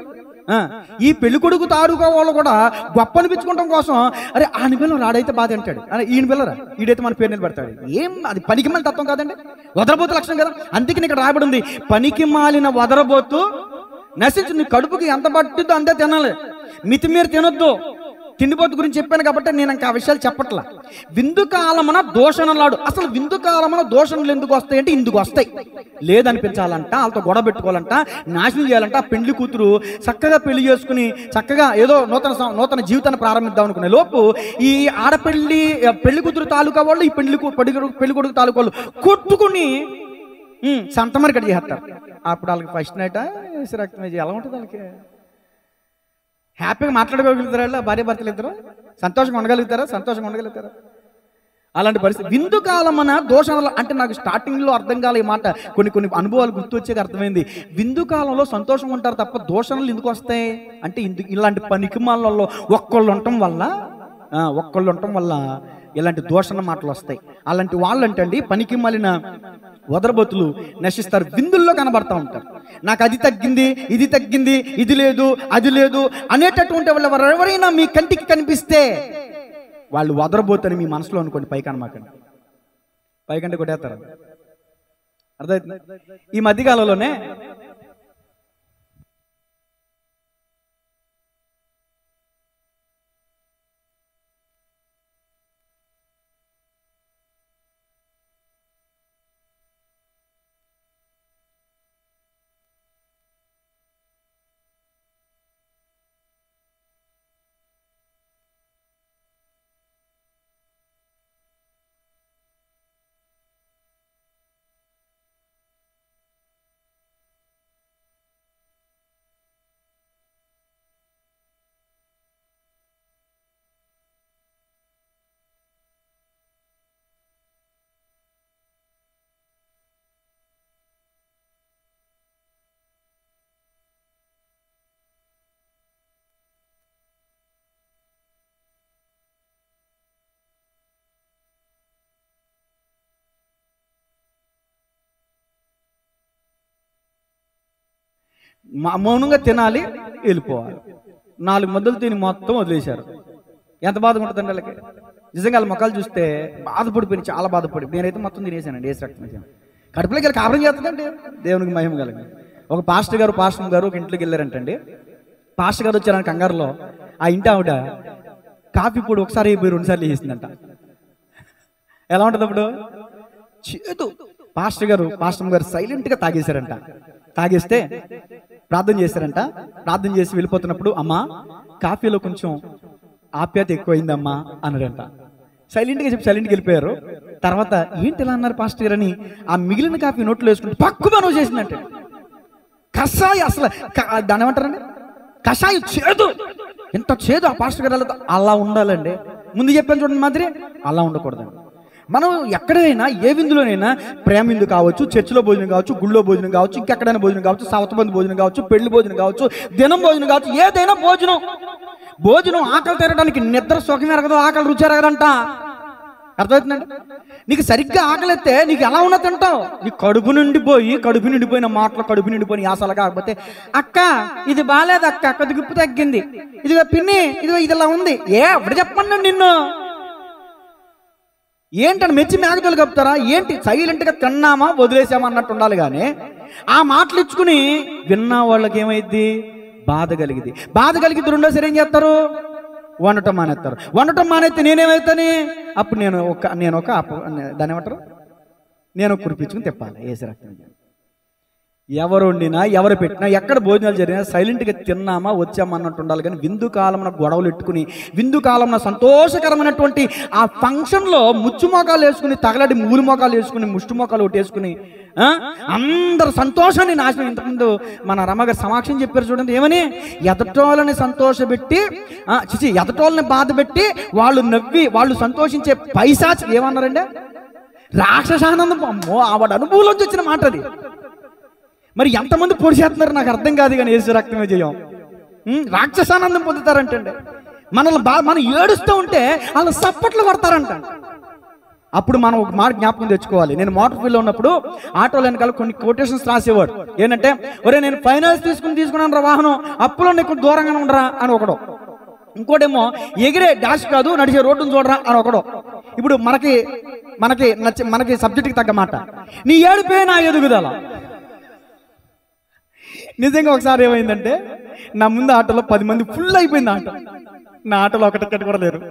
ఈ పెళ్లి కొడుకు తారుగా వాళ్ళు కూడా గొప్ప అనిపించుకోవడం కోసం, అరే ఆయన పిల్లలు రాడైతే బాధ అంటాడు, అరే ఈయన పిల్లరా ఈడైతే మన పేరు నిలబెడతాడు. ఏం అది పనికి మాలిన తత్వం కాదండి, వదరబోతు లక్షణం కదా. అందుకని ఇక్కడ రాయబడి ఉంది, పనికి మాలిన వదరబోతు నశించు. నీ కడుపుకి ఎంత పట్టుద్దో అంతే తినాలి, మితిమీర తినొద్దు. తిండిపోతు గురించి చెప్పాను కాబట్టి నేను ఇంకా ఆ విషయాలు చెప్పట్లా. విందు కాలమున దోషణలాడు. అసలు విందు కాలమున దోషణలు ఎందుకు వస్తాయి అంటే ఇందుకు వస్తాయి. లేదనిపించాలంట, వాళ్ళతో గొడవ పెట్టుకోవాలంట, నాశనం చేయాలంట. పెళ్లి కూతురు చక్కగా పెళ్లి చేసుకుని చక్కగా ఏదో నూతన జీవితాన్ని ప్రారంభిద్దాం అనుకునే లోపు ఈ పెళ్లి కూతురు తాలూకా వాళ్ళు, ఈ పెళ్లి కొడుకు తాలూకా వాళ్ళు కొట్టుకుని సంతమరి కట్ చేస్తారు. అప్పుడు వాళ్ళకి ఫస్ట్ నైట్ రక్తమే ఎలా ఉంటుంది? వాళ్ళకి హ్యాపీగా మాట్లాడగలుగుతారా? భార్య భర్తలు ఇద్దరు సంతోషంగా ఉండగలుగుతారా? అలాంటి పరిస్థితి. విందు కాలమన దోషణలు అంటే నాకు స్టార్టింగ్లో అర్థం కాలే ఈ మాట, కొన్ని అనుభవాలు గుర్తు వచ్చేది అర్థమైంది. విందు కాలంలో సంతోషంగా ఉంటారు తప్ప దోషణలు ఎందుకు వస్తాయి అంటే ఇలాంటి పనికిమాలలో ఒక్కళ్ళు ఉండటం వల్ల ఇలాంటి దోషణ మాటలు వస్తాయి. అలాంటి వాళ్ళంటండి పనికి మాలిన వదరబోతులు నశిస్తారు, విందుల్లో కనబడతా ఉంటారు. నాకు అది తగ్గింది, ఇది తగ్గింది, ఇది లేదు, అది లేదు అనేటటువంటి వాళ్ళు ఎవరైనా మీ కంటికి కనిపిస్తే వాళ్ళు వదరబోతని మీ మనసులో అనుకోండి, పైకంటే కొట్టేస్తారు. అర్థమవుతుంది. ఈ మధ్యకాలంలోనే మౌనంగా తినాలి, వెళ్ళిపోవాలి. 4 ముద్దలు తిని మొత్తం వదిలేశారు. ఎంత బాధగా ఉంటుందండి వాళ్ళకి. నిజంగా వాళ్ళ మొక్కలు చూస్తే బాధపడిపోయింది, చాలా బాధపడి. నేనైతే మొత్తం తినేసానండి, ఏసు రక్తం వేసాను. కడుపులోకి వెళ్ళి కాపురం చేస్తుందండి, దేవునికి మహిమ కలిగి. ఒక పాస్టర్ గారు ఒక ఇంట్లోకి వెళ్ళారంటండి. పాస్టర్ గారు వచ్చారని కంగారులో ఆ ఇంటి ఆవిడ కాఫీ పొడి ఒకసారి అయిపోయి 2 సార్లు వేసిందంట. ఎలా ఉంటుంది అప్పుడు? చేదు. పాస్టర్ గారు సైలెంట్గా తాగేశారంట. తాగేస్తే ప్రార్థన చేసి వెళ్ళిపోతున్నప్పుడు, అమ్మా కాఫీలో కొంచెం ఆప్యాయత ఎక్కువైందమ్మా అన్నారంట. సైలెంట్గా వెళ్ళిపోయారు. తర్వాత ఏంటి ఇలా అన్నారు పాస్టర్ గారు అని ఆ మిగిలిన కాఫీ నోట్లో వేసుకుంటే పక్కు మనో చేసిందంటే కషాయి అసలు దాని ఏమంటారండి, కషాయి చేదు, ఎంత చేదు ఆ పాస్టర్ గారు అలా ఉండాలండి. ముందు చెప్పాను చూడండి మాదిరి, అలా ఉండకూడదండి. మనం ఎక్కడైనా ఏ విందులోనైనా ప్రేమ విందు కావచ్చు, చర్చిలో భోజనం కావచ్చు, గుళ్ళో భోజనం కావచ్చు, ఇంకెక్కడైనా భోజనం కావచ్చు, సవతబంది భోజనం కావచ్చు, పెళ్లి భోజనం కావచ్చు, దినం భోజనం కావచ్చు, ఏదైనా భోజనం ఆకలి తీరడానికి నిద్ర సుఖం ఎరగదు, ఆకలి రుచి ఎరగదంట. అర్థమవుతుందండి? నీకు సరిగ్గా ఆకలిస్తే నీకు ఎలా ఉన్నా తింటావు. నీ కడుపు నిండిపోయిన మాటలు, కడుపు నిండిపోయిన యాసలు కాకపోతే, అక్క ఇది బాగాలేదు అక్క, కొద్ది గుప్పు తగ్గింది, ఇదిగో పిన్ని ఇదిగో ఇది ఇలా ఉంది, ఎప్పుడు చెప్పండి నిన్ను ఏంటని మెచ్చి మేకతోలు కప్పుతారా ఏంటి? సైలెంట్గా తిన్నామా వదిలేసామా అన్నట్టు ఉండాలి. కానీ ఆ మాటలు ఇచ్చుకుని విన్నా వాళ్ళకి ఏమైద్ది? బాధ కలిగితే రెండోసారి ఏం చేస్తారు? వండటం మానేస్తారు. వండటం మానేస్తే నేనేమవుతాను? అప్పుడు నేను ఒక దాన్ని ఏమంటారు, నేను కురిపించుకుని తిప్పాలి ఏసు రక్తం. ఎవరు వండినా, ఎవరు పెట్టినా, ఎక్కడ భోజనాలు జరిగినా సైలెంట్గా తిన్నామా వచ్చామా అన్నట్టు ఉండాలి. కానీ విందు కాలంలో గొడవలు ఎట్టుకుని, విందు కాలంలో సంతోషకరమైనటువంటి ఆ ఫంక్షన్లో ముచ్చు మోకాలు వేసుకుని, తగలడి మూలు మోకాలు వేసుకుని, ముష్టి మోకాలు ఒకటి వేసుకుని అందరు సంతోషాన్ని నాశనం. ఇంతకుముందు మన రమ్మగారు సమాక్షం చెప్పారు చూడండి, ఏమని? ఎదటోళ్ళని సంతోషపెట్టి ఎదటోళ్ళని బాధ పెట్టి వాళ్ళు నవ్వి వాళ్ళు సంతోషించే పైశాచి ఏమన్నారండి? రాక్షసానందం. అమ్మో, ఆవిడ అనుభవంలోంచి వచ్చిన మాట అది. మరి ఎంతమంది పొడి చేస్తున్నారు నాకు అర్థం కాదు. కానీ యేసు రక్తమే జయం. రాక్షసానందం పొందుతారంటండి. మనం ఏడుస్తూ ఉంటే వాళ్ళు సప్పట్లు కొడతారంట. అప్పుడు మనం ఒక మాట జ్ఞాపకం తెచ్చుకోవాలి. నేను మోటార్ ఫీల్డ్లో ఉన్నప్పుడు ఆటోల వెనకాల కొన్ని కొటేషన్స్ రాసేవాడు. ఏంటంటే, ఒరే నేను ఫైనాన్స్ తీసుకున్నాను రా వాహనం, అప్పులో నీకు దూరంగా ఉండరా అని ఒకడు. ఇంకోటేమో ఎగిరే డాష్ కాదు నడిచే రోడ్డును చూడరా అని ఒకడు. ఇప్పుడు మనకి సబ్జెక్ట్కి తగ్గ మాట, నీ ఏడుపే నా ఎదుగుదల. నిజంగా ఒకసారి ఏమైందంటే, నా ముందు ఆటోలో 10 మంది ఫుల్ అయిపోయింది ఆటో. నా ఆటోలో ఒకటి కూడా లేరు.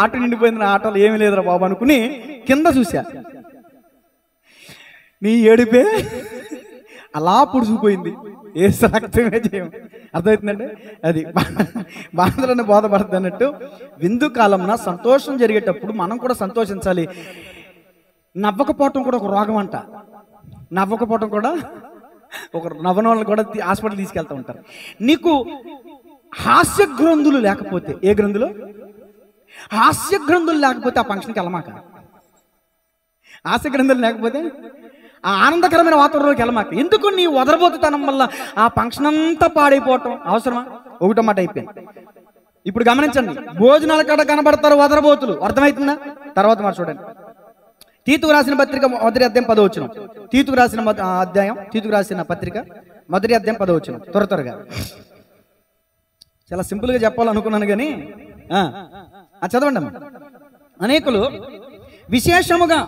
ఆటో నిండిపోయింది, నా ఆటోలో ఏమీ లేదురా బాబు అనుకుని కింద చూసా. నీ ఏడిపే అలా పుడుచుకుపోయింది. యేసు రక్తమే జయం. అర్థమవుతుందండి? అది బాధలను బోధపడుతుంది అన్నట్టు. విందు కాలంలో సంతోషం జరిగేటప్పుడు మనం కూడా సంతోషించాలి. నవ్వకపోవటం కూడా ఒక రోగం అంట. నవ్వకపోవటం కూడా ఒక నవ్వని వాళ్ళని కూడా హాస్పిటల్ తీసుకెళ్తూ ఉంటారు. నీకు హాస్య గ్రంథులు లేకపోతే, ఏ గ్రంథులు? హాస్య గ్రంథులు లేకపోతే ఆ ఫంక్షన్కి వెళ్ళమాక. హాస్య గ్రంథులు లేకపోతే ఆ ఆనందకరమైన వాతావరణంలోకి వెళ్ళమాక. ఎందుకు? నీ వదరబోతుతనం వల్ల ఆ ఫంక్షన్ అంతా పాడైపోవటం అవసరమా? ఒకటో మాట అయిపోయింది. ఇప్పుడు గమనించండి, భోజనాల కాడ కనబడతారు వదరబోతులు. అర్థమవుతుందా? తర్వాత మాట చూడండి. తీతుకు రాసిన పత్రిక మొదటి అధ్యాయం 10వ వచనం. తీతుకు రాసిన పత్రిక మొదటి అధ్యాయం 10వ వచనం. త్వరగా చాలా సింపుల్గా చెప్పాలనుకున్నాను కానీ చదవండి అమ్మ. అనేకులు విశేషముగా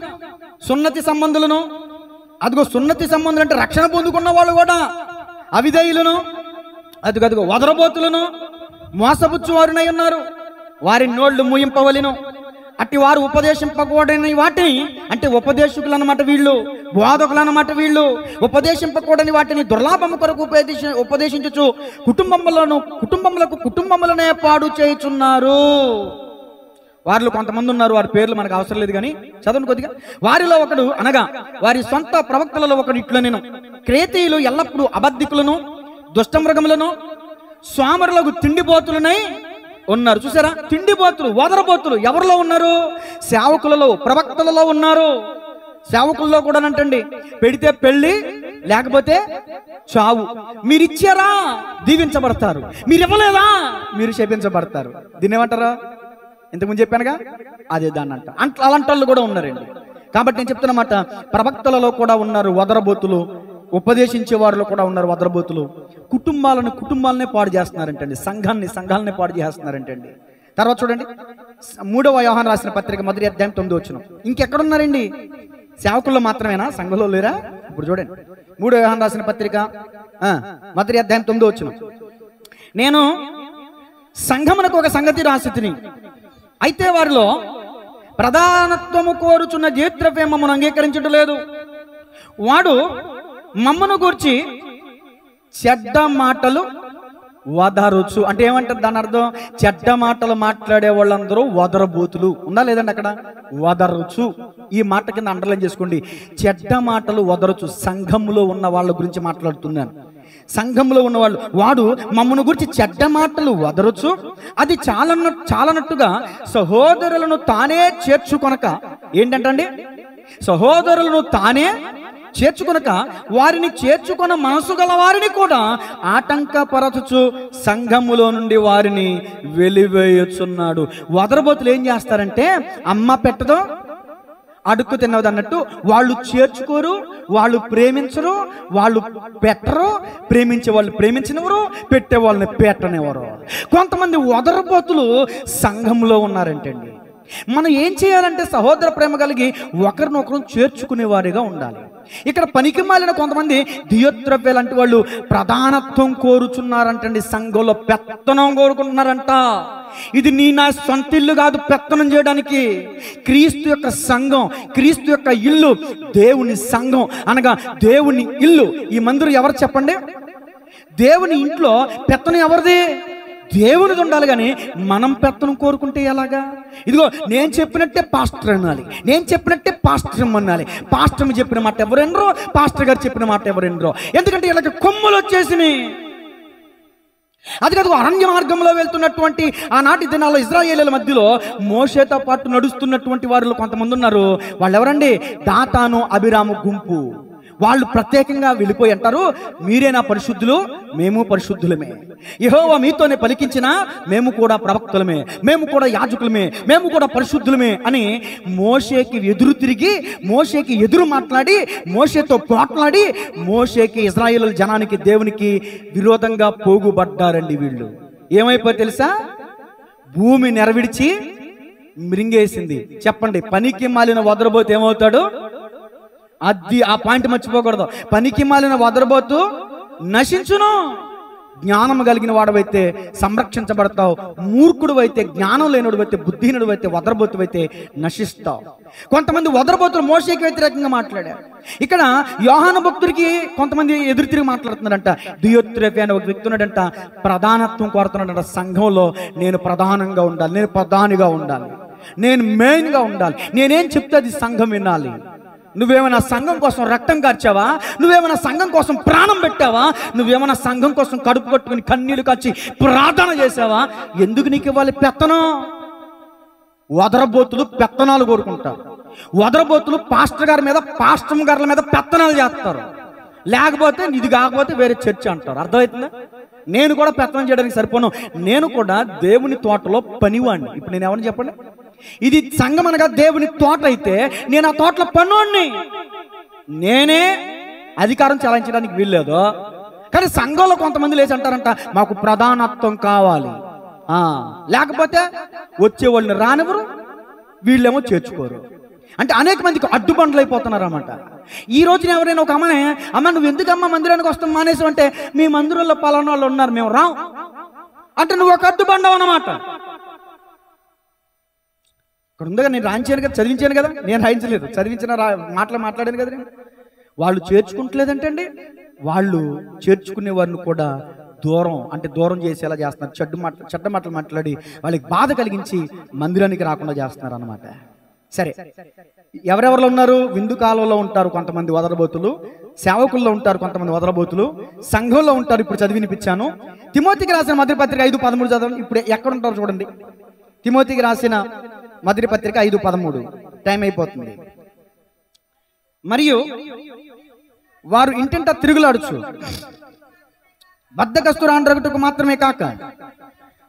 సున్నతి సంబంధులను, అదిగో సున్నతి సంబంధులు అంటే రక్షణ పొందుకున్న వాళ్ళు కూడా అవిధేయులను, అదిగో వదరబోతులను, మోసపుచ్చు వారునై ఉన్నారు. వారి నోళ్లు మూయింపవలెను. అట్టి వారు ఉపదేశింపకూడని వాటిని, అంటే ఉపదేశకులు అన్నమాట వీళ్ళు, బోధకులు అన్నమాట వీళ్ళు, ఉపదేశింపకూడని వాటిని దుర్లాభము కొరకు ఉపదేశించుచు కుటుంబములనే పాడు చేయుచున్నారు. వారిలో కొంతమంది ఉన్నారు, వారి పేర్లు మనకు అవసరం లేదు కానీ చదవండి కొద్దిగా. వారిలో ఒకడు అనగా వారి సొంత ప్రవక్తలలో ఒకడు ఇట్లా, నేను క్రేతీయులు ఎల్లప్పుడూ అబద్ధికులను, దుష్టమృగములను, స్వామరులకు తిండిపోతులనై ఉన్నారు. చూసారా? తిండిపోతులు, వదరబోతులు ఎవరిలో ఉన్నారు? సేవకులలో, ప్రవక్తలలో ఉన్నారు. సేవకుల్లో కూడా అంటండి, పెడితే పెళ్లి లేకపోతే చావు. మీరు ఇచ్చారా దీవించబడతారు, మీరు ఇవ్వలేదా మీరు శపించబడతారు. దీన్ని ఏమంటారా? ఇంతకుముందు చెప్పానుగా, అదే దాన్ని అంట. అలాంటి వాళ్ళు కూడా ఉన్నారండి. కాబట్టి నేను చెప్తున్నమాట, ప్రవక్తలలో కూడా ఉన్నారు వదరబోతులు, ఉపదేశించే వారిలో కూడా ఉన్నారు వదరబోతులు. కుటుంబాలనే పాడు చేస్తున్నారంటండి. సంఘాలని పాడు చేస్తున్నారంటండి. తర్వాత చూడండి, 3వ యోహాను రాసిన పత్రిక మొదటి అధ్యాయం 9వ వచనం. ఇంకెక్కడున్నారండి? సేవకుల్లో మాత్రమేనా? సంఘంలో లేరా? ఇప్పుడు చూడండి, 3వ యోహాను రాసిన పత్రిక మొదటి అధ్యాయం 9వ వచనం. నేను సంఘమునకు ఒక సంగతి రాసితిని, అయితే వారిలో ప్రధానత్వము కోరుచున్న జీత్రఫేమమును అంగీకరించడం లేదు. వాడు మమ్మను గూర్చి చెడ్డ మాటలు వదరుచు. అంటే ఏమంటారు దాని అర్థం? చెడ్డ మాటలు మాట్లాడే వాళ్ళందరూ వదరబోతులు. ఉందా లేదండి అక్కడ? వదరుచు ఈ మాట కింద అండర్లైన్ చేసుకోండి. చెడ్డ మాటలు వదరచు. సంఘంలో ఉన్న వాళ్ళ గురించి మాట్లాడుతున్నాను. సంఘంలో ఉన్నవాళ్ళు, వాడు మమ్మను గురించి చెడ్డ మాటలు వదరచు, అది చాలనట్టుగా సహోదరులను తానే చేర్చుకొనక, ఏంటంటండి, సహోదరులను తానే చేర్చుకొనక వారిని చేర్చుకొన మనసు గల వారిని కూడా ఆటంకపరచుచు సంఘములో నుండి వారిని వెలివేయుచున్నాడు. వదరబోతులు ఏం చేస్తారంటే, అమ్మ పెట్టదో అడుక్కు తిన్నది అన్నట్టు వాళ్ళు చేర్చుకోరు, వాళ్ళు ప్రేమించరు, వాళ్ళు పెట్టరు, ప్రేమించే వాళ్ళు ప్రేమించినవరు, పెట్టే వాళ్ళని పెట్టనివ్వరు. కొంతమంది వదరబోతులు సంఘంలో ఉన్నారంటండి. మనం ఏం చేయాలంటే సహోదర ప్రేమ కలిగి ఒకరినొకరు చేర్చుకునేవారిగా ఉండాలి. ఇక్కడ పనికి మాలిన కొంతమంది దియోత్రవ్య లాంటి వాళ్ళు ప్రధానత్వం కోరుచున్నారంటండి. సంఘంలో పెత్తనం కోరుకుంటున్నారంట. ఇది నా సొంత ఇల్లు కాదు పెత్తనం చేయడానికి. క్రీస్తు యొక్క సంఘం, క్రీస్తు యొక్క ఇల్లు, దేవుని సంఘం అనగా దేవుని ఇల్లు. ఈ మందిరం ఎవరు చెప్పండి? దేవుని ఇంట్లో పెత్తనం ఎవరిది? దేవునిది ఉండాలి. కానీ మనం పెత్తనం కోరుకుంటే ఎలాగా? ఇదిగో నేను చెప్పినట్టే పాస్టర్ అనాలి, నేను చెప్పినట్టే పాస్టర్ అనాలి. పాస్టర్ చెప్పిన మాట ఎవరెనరో, పాస్టర్ గారు చెప్పిన మాట ఎవరెనరో. ఎందుకంటే ఇలాగ కొమ్ములు వచ్చేసినాయి. అది కాదు, అరణ్య మార్గంలో వెళ్తున్నటువంటి ఆనాటి దినాల్లో ఇశ్రాయేలీయుల మధ్యలో మోషేతో పాటు నడుస్తున్నటువంటి వారిలో కొంతమంది ఉన్నారు. వాళ్ళు ఎవరండి? దాతాను అబీరాము గుంపు. వాళ్ళు ప్రత్యేకంగా వెళ్ళిపోయి అంటారు, మీరే నా పరిశుద్ధులు, మేము పరిశుద్ధులమే. యెహోవా మీతోనే పలికించినా మేము కూడా ప్రవక్తలమే, మేము కూడా యాజకులమే, మేము కూడా పరిశుద్ధులమే అని మోషేకి ఎదురు తిరిగి, మోషేకి ఎదురు మాట్లాడి, మోషేతో పోట్లాడి, మోషేకి ఇశ్రాయేలు జనానికి దేవునికి విరోధంగా పోగుబడ్డారండి. వీళ్ళు ఏమైపోయి తెలుసా? భూమి నెరవిడిచి మిరింగేసింది. చెప్పండి, పనికి మాలిన వదరబోతే ఏమవుతాడు? అది ఆ పాయింట్ మర్చిపోకూడదు. పనికి మాలిన వదరబోతు నశించును. జ్ఞానం కలిగిన వాడవైతే సంరక్షించబడతావు. మూర్ఖుడు అయితే, జ్ఞానం లేనుడు అయితే, బుద్ధిహీనుడు అయితే, వదరబోతు అయితే నశిస్తావు. కొంతమంది వదరబోతులు మోషేకి వ్యతిరేకంగా మాట్లాడారు. ఇక్కడ యోహాను భక్తుడికి కొంతమంది ఎదురు తిరిగి మాట్లాడుతున్నారంట. దియోత్రెఫే అనే ఒక వ్యక్తి ఉన్నాడంట, ప్రధానత్వం కోరుతున్నాడంట. సంఘంలో నేను ప్రధానంగా ఉండాలి, నేను ప్రధానిగా ఉండాలి, నేను మెయిన్గా ఉండాలి, నేనేం చెప్తే అది సంఘం వినాలి. నువ్వేమైనా సంఘం కోసం రక్తం కార్చావా? నువ్వేమైనా సంఘం కోసం ప్రాణం పెట్టావా? నువ్వేమైనా సంఘం కోసం కడుపు కట్టుకుని కన్నీళ్లు కాచి ప్రార్థన చేసావా? ఎందుకు నీకు ఇవ్వాలి పెత్తనం? వదరబోతులు పెత్తనాలు కోరుకుంటారు. వదరబోతులు పాస్టర్ గారి మీద, పాస్టర్ గారుల మీద పెత్తనాలు చేస్తారు. లేకపోతే ఇది కాకపోతే వేరే చర్చ అంటారు. అర్థమవుతుందా? నేను కూడా పెత్తనం చేయడానికి సరిపోను. నేను కూడా దేవుని తోటలో పనివాడిని. ఇప్పుడు నేను ఎవరిని చెప్పండి? ఇది సంఘం అనగా దేవుని తోట అయితే నేను ఆ తోటలో పనుడిని. నేనే అధికారం చెలాయించడానికి వీల్లేదు. కానీ సంఘంలో కొంతమంది లేచి అంటారంట, మాకు ప్రధానత్వం కావాలి, లేకపోతే వచ్చేవాళ్ళని రానివ్వరు, వీళ్ళేమో చేర్చుకోరు. అంటే అనేక మందికి అడ్డుబండ్లు అయిపోతున్నారు అన్నమాట. ఈ రోజున ఎవరైనా ఒక అమ్మనే, అమ్మ నువ్వు ఎందుకమ్మా మందిరానికి వస్తాం మానేసి అంటే, మీ మందిరంలో పలానా వాళ్ళు ఉన్నారు, మేము రాం అంటే నువ్వు ఒక అడ్డుబండవు అన్నమాట. ఇక్కడ ఉందిగా, నేను రాయించాను కదా, చదివించాను కదా, నేను రాయించలేదు, చదివించిన మాట్లాడాను కదా. వాళ్ళు చేర్చుకుంటలేదంటే అండి, వాళ్ళు చేర్చుకునే వారిని కూడా దూరం చేసేలా చేస్తున్నారు. చెడ్డ మాటలు మాట్లాడి వాళ్ళకి బాధ కలిగించి మందిరానికి రాకుండా చేస్తున్నారు అన్నమాట. సరే, ఎవరెవరిలో ఉన్నారు? విందు కాలంలో ఉంటారు కొంతమంది వదరబోతులు, సేవకుల్లో ఉంటారు కొంతమంది వదరబోతులు, సంఘంలో ఉంటారు. ఇప్పుడు చదివినిపించాను. తిమోతికి రాసిన మొదటి పత్రిక 5:13 చదవండి. ఇప్పుడు ఎక్కడ ఉంటారు చూడండి. తిమోతికి రాసిన మొదటి పత్రిక 5:13. టైం అయిపోతుంది. మరియు వారు ఇంటింట తిరుగులాడుచు బద్ధకస్తురాండ్రగుటకు మాత్రమే కాక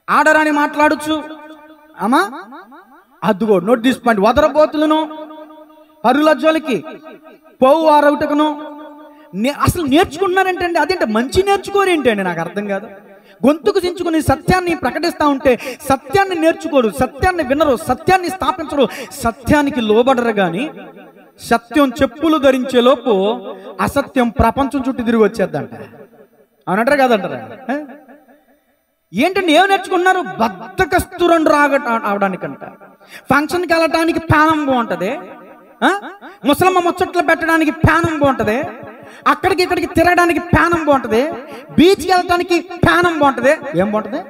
ఆడరాని మాట్లాడుచు, అమ్మా అదుగో నోట్ దిస్ పాయింట్, వదరబోతులను, పరుల జోలికి పోవు వారవుటకును అసలు నేర్చుకుంటున్నారేంటండి? అదేంటే మంచి నేర్చుకోరేంటండి? నాకు అర్థం కాదు. గొంతుకు దించుకుని సత్యాన్ని ప్రకటిస్తూ ఉంటే సత్యాన్ని నేర్చుకోరు, సత్యాన్ని వినరు, సత్యాన్ని స్థాపించరు, సత్యానికి లోబడరు. కానీ సత్యం చెప్పులు ధరించే లోపు అసత్యం ప్రపంచం చుట్టూ తిరిగి వచ్చేద్దంట. అవునంటారా కాదంటారా? ఏంటండి, ఏం నేర్చుకున్నారు? బద్ధకస్తురండు అవడానికంట. ఫంక్షన్కి వెళ్ళటానికి ప్యానం బాగుంటుంది, ముసలమ్మ ముచ్చట్లు పెట్టడానికి ప్యానం బాగుంటుంది, అక్కడికి ఇక్కడికి తిరగడానికి ప్యానం బాగుంటుంది, బీచ్కి వెళ్ళటానికి ప్యానం బాగుంటుంది. ఏం బాగుంటుంది?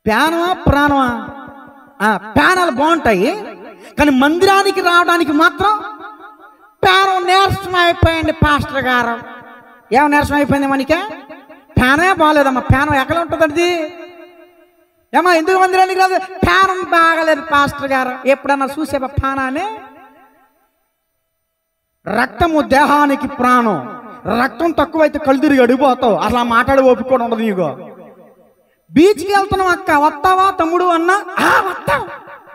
ప్యానమా ప్రాణమా? ప్యానాలు బాగుంటాయి. కానీ మందిరానికి రావడానికి మాత్రం పేరం నీరసం అయిపోయింది పాస్టర్ గారు. ఏమో నీరసం అయిపోయింది మనకి? పేనమే బాగలేదమ్మా. పేనం ఎక్కడ ఉంటుందండి? ఏమా ఎందుకు మందిరానికి రాదు? పేనం బాగలేదు పాస్టర్ గారు. ఎప్పుడన్నా చూసేవా పానాన్ని? రక్తము దేహానికి ప్రాణం. రక్తం తక్కువైతే కళ్ళు తిరిగి అడిగిపోతావు. అట్లా మాట్లాడే ఓపిక కూడా ఉండదు నీకు. బీచ్కి వెళ్తున్నాం అక్క, వస్తావా తమ్ముడు అన్నా వస్తావు.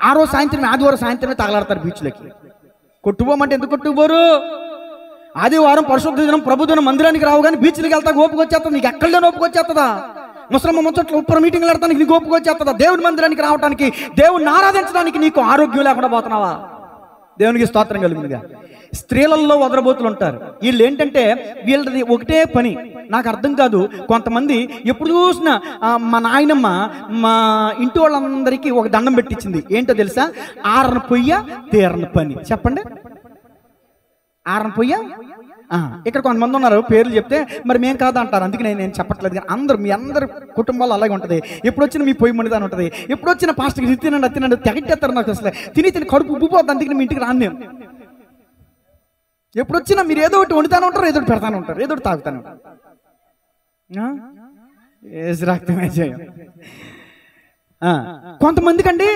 ఆ రోజు సాయంత్రమే, ఆదివారం సాయంత్రమే తగలాడతారు బీచ్లకి. కొట్టుకోమంటే ఎందుకు కొట్టుకుపోరు? ఆదివారం పరిశుద్ధ దినం ప్రభు దినం మందిరానికి రావు కానీ బీచ్లకి వెళ్తా ఓపిక వచ్చేస్తా. నీకు ఎక్కడో ఓపిక వచ్చేస్తుందా? ముసలమ్మ ముచ్చట్లు ఉప్పర మీటింగ్లు పెడతానికి నీకు ఓపిక వచ్చేస్తుందా? దేవుడి మందిరానికి రావడానికి, దేవుడిని ఆరాధించడానికి నీకు ఆరోగ్యం లేకుండా పోతున్నావా? దేవునికి స్తోత్రం కలుగునుగా. స్త్రీలలో వదరబోతులు ఉంటారు. వీళ్ళు ఏంటంటే వీళ్ళది ఒకటే పని, నాకు అర్థం కాదు. కొంతమంది ఎప్పుడు చూసినా మా నాయనమ్మ మా ఇంటి వాళ్ళందరికీ ఒక దండం పెట్టించింది. ఏంటో తెలుసా? ఆరన పొయ్య తీరన పని. చెప్పండి, ఆరన పొయ్య. ఇక్కడ కొంతమంది ఉన్నారు పేర్లు చెప్తే మరి మేము కాదు అంటారు. అందుకే నేను చెప్పట్లేదు. కానీ అందరూ మీ అందరి కుటుంబాలు అలాగే ఉంటుంది. ఎప్పుడు వచ్చినా మీ పొయ్యి మండిదాని ఉంటుంది. ఎప్పుడు వచ్చిన పాస్టర్కి తినండి తినండి తెగట్టేస్తారు. నాకు అసలు తిని కడుపు ఉబ్బిపోద్ది. అందుకే మీ ఇంటికి రాను నేను. ఎప్పుడు వచ్చినా మీరు ఏదో ఒకటి వండుతానే ఉంటారు, ఏదో ఒకటి పెడతానే ఉంటారు, ఏదో ఒకటి తాగుతానే ఉంటారు. రక్తమే చేయం. కొంతమందికి అండి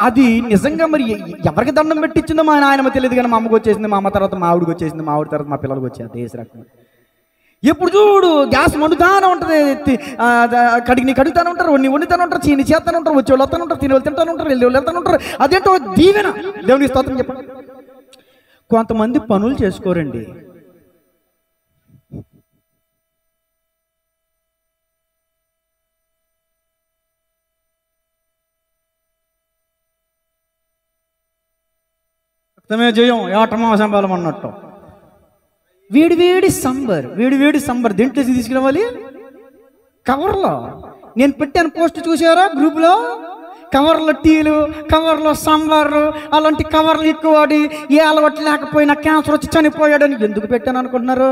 అది నిజంగా మరి ఎవరికి దండం పెట్టించిందో మా నాయనమ్మ తెలియదు. కానీ మా అమ్మకి వచ్చేసింది, మా అమ్మ తర్వాత మా ఆవిడికి వచ్చేసింది, మా ఆవిడ తర్వాత మా పిల్లలకి వచ్చేది దేశ రక్తం. ఎప్పుడు చూడు గ్యాస్ వండుతానే ఉంటుంది, కడుగుతానే ఉంటారు, వండుతానే ఉంటారు, చీని చేస్తానే ఉంటారు, వచ్చి వాళ్ళు వస్తానే ఉంటారు, తిని వాళ్ళు తింటానే ఉంటారు, వెళ్ళి వాళ్ళు వెళ్తానే ఉంటారు. అదేంటో దీవెన. దేవునికి స్తోత్రం చెప్పండి. కొంతమంది పనులు చేసుకోరండి. జయం ఏటమా సంబాలం అన్నట్టు వేడివేడి సంబర్ దేంట్లో తీసుకురావాలి? కవర్లో. నేను పెట్టాను పోస్ట్ చూసారా గ్రూప్లో? కవర్లో టీలు, కవర్లో సాంబార్లు, అలాంటి కవర్లు ఎక్కువ వాడి ఏ అలవాటు లేకపోయినా క్యాన్సర్ వచ్చి చనిపోయాడని ఎందుకు పెట్టాను అనుకుంటున్నారు?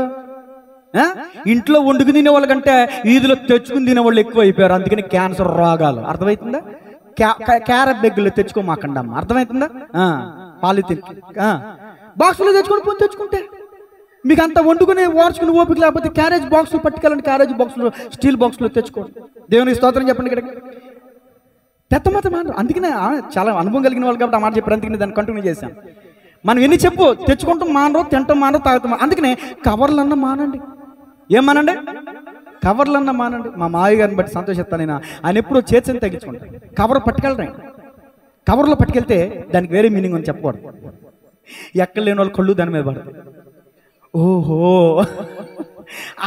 ఇంట్లో వండుకు తినే వాళ్ళకంటే వీధిలో తెచ్చుకుని తినే వాళ్ళు ఎక్కువ అయిపోయారు. అందుకని క్యాన్సర్ రోగాలు. అర్థమవుతుందా? క్యారెట్ బెగ్గులు తెచ్చుకోమాకండి అమ్మ. అర్థమవుతుందా? పాలిథిన్ బాక్సులో తెచ్చుకుంటే మీకు అంత వండుకుని ఓర్చుకుని ఓపిక లేకపోతే క్యారేజ్ బాక్సులు పట్టుకెళ్ళండి. క్యారేజ్ బాక్సులు, స్టీల్ బాక్సులు తెచ్చుకోండి. దేవునికి స్తోత్రం చెప్పండి. ఇక్కడ తెత్తమత మాట. అందుకనే చాలా అనుభవం కలిగిన వాళ్ళు కాబట్టి ఆ మాట చెప్పారు. అందుకని దాన్ని కంటిన్యూ చేశాను. మనం ఎన్ని చెప్పు తెచ్చుకుంటాం మానరు, తింటాం మానరు, తాగుతాం. అందుకనే కవర్లన్నా మానండి. ఏమనండి? కవర్లన్నా మానండి. మా మావి గారిని బట్టి సంతోషిస్తాను నేను. ఆయన ఎప్పుడూ చేతిని తగ్గించుకుంటాను. కవర్ పట్టుకెళ్ళరా? కవర్లో పట్టుకెళ్తే దానికి వేరే మీనింగ్ అని చెప్పకూడదు. ఎక్కడ లేని వాళ్ళు కళ్ళు దాని మీద పడతాయి. ఓహో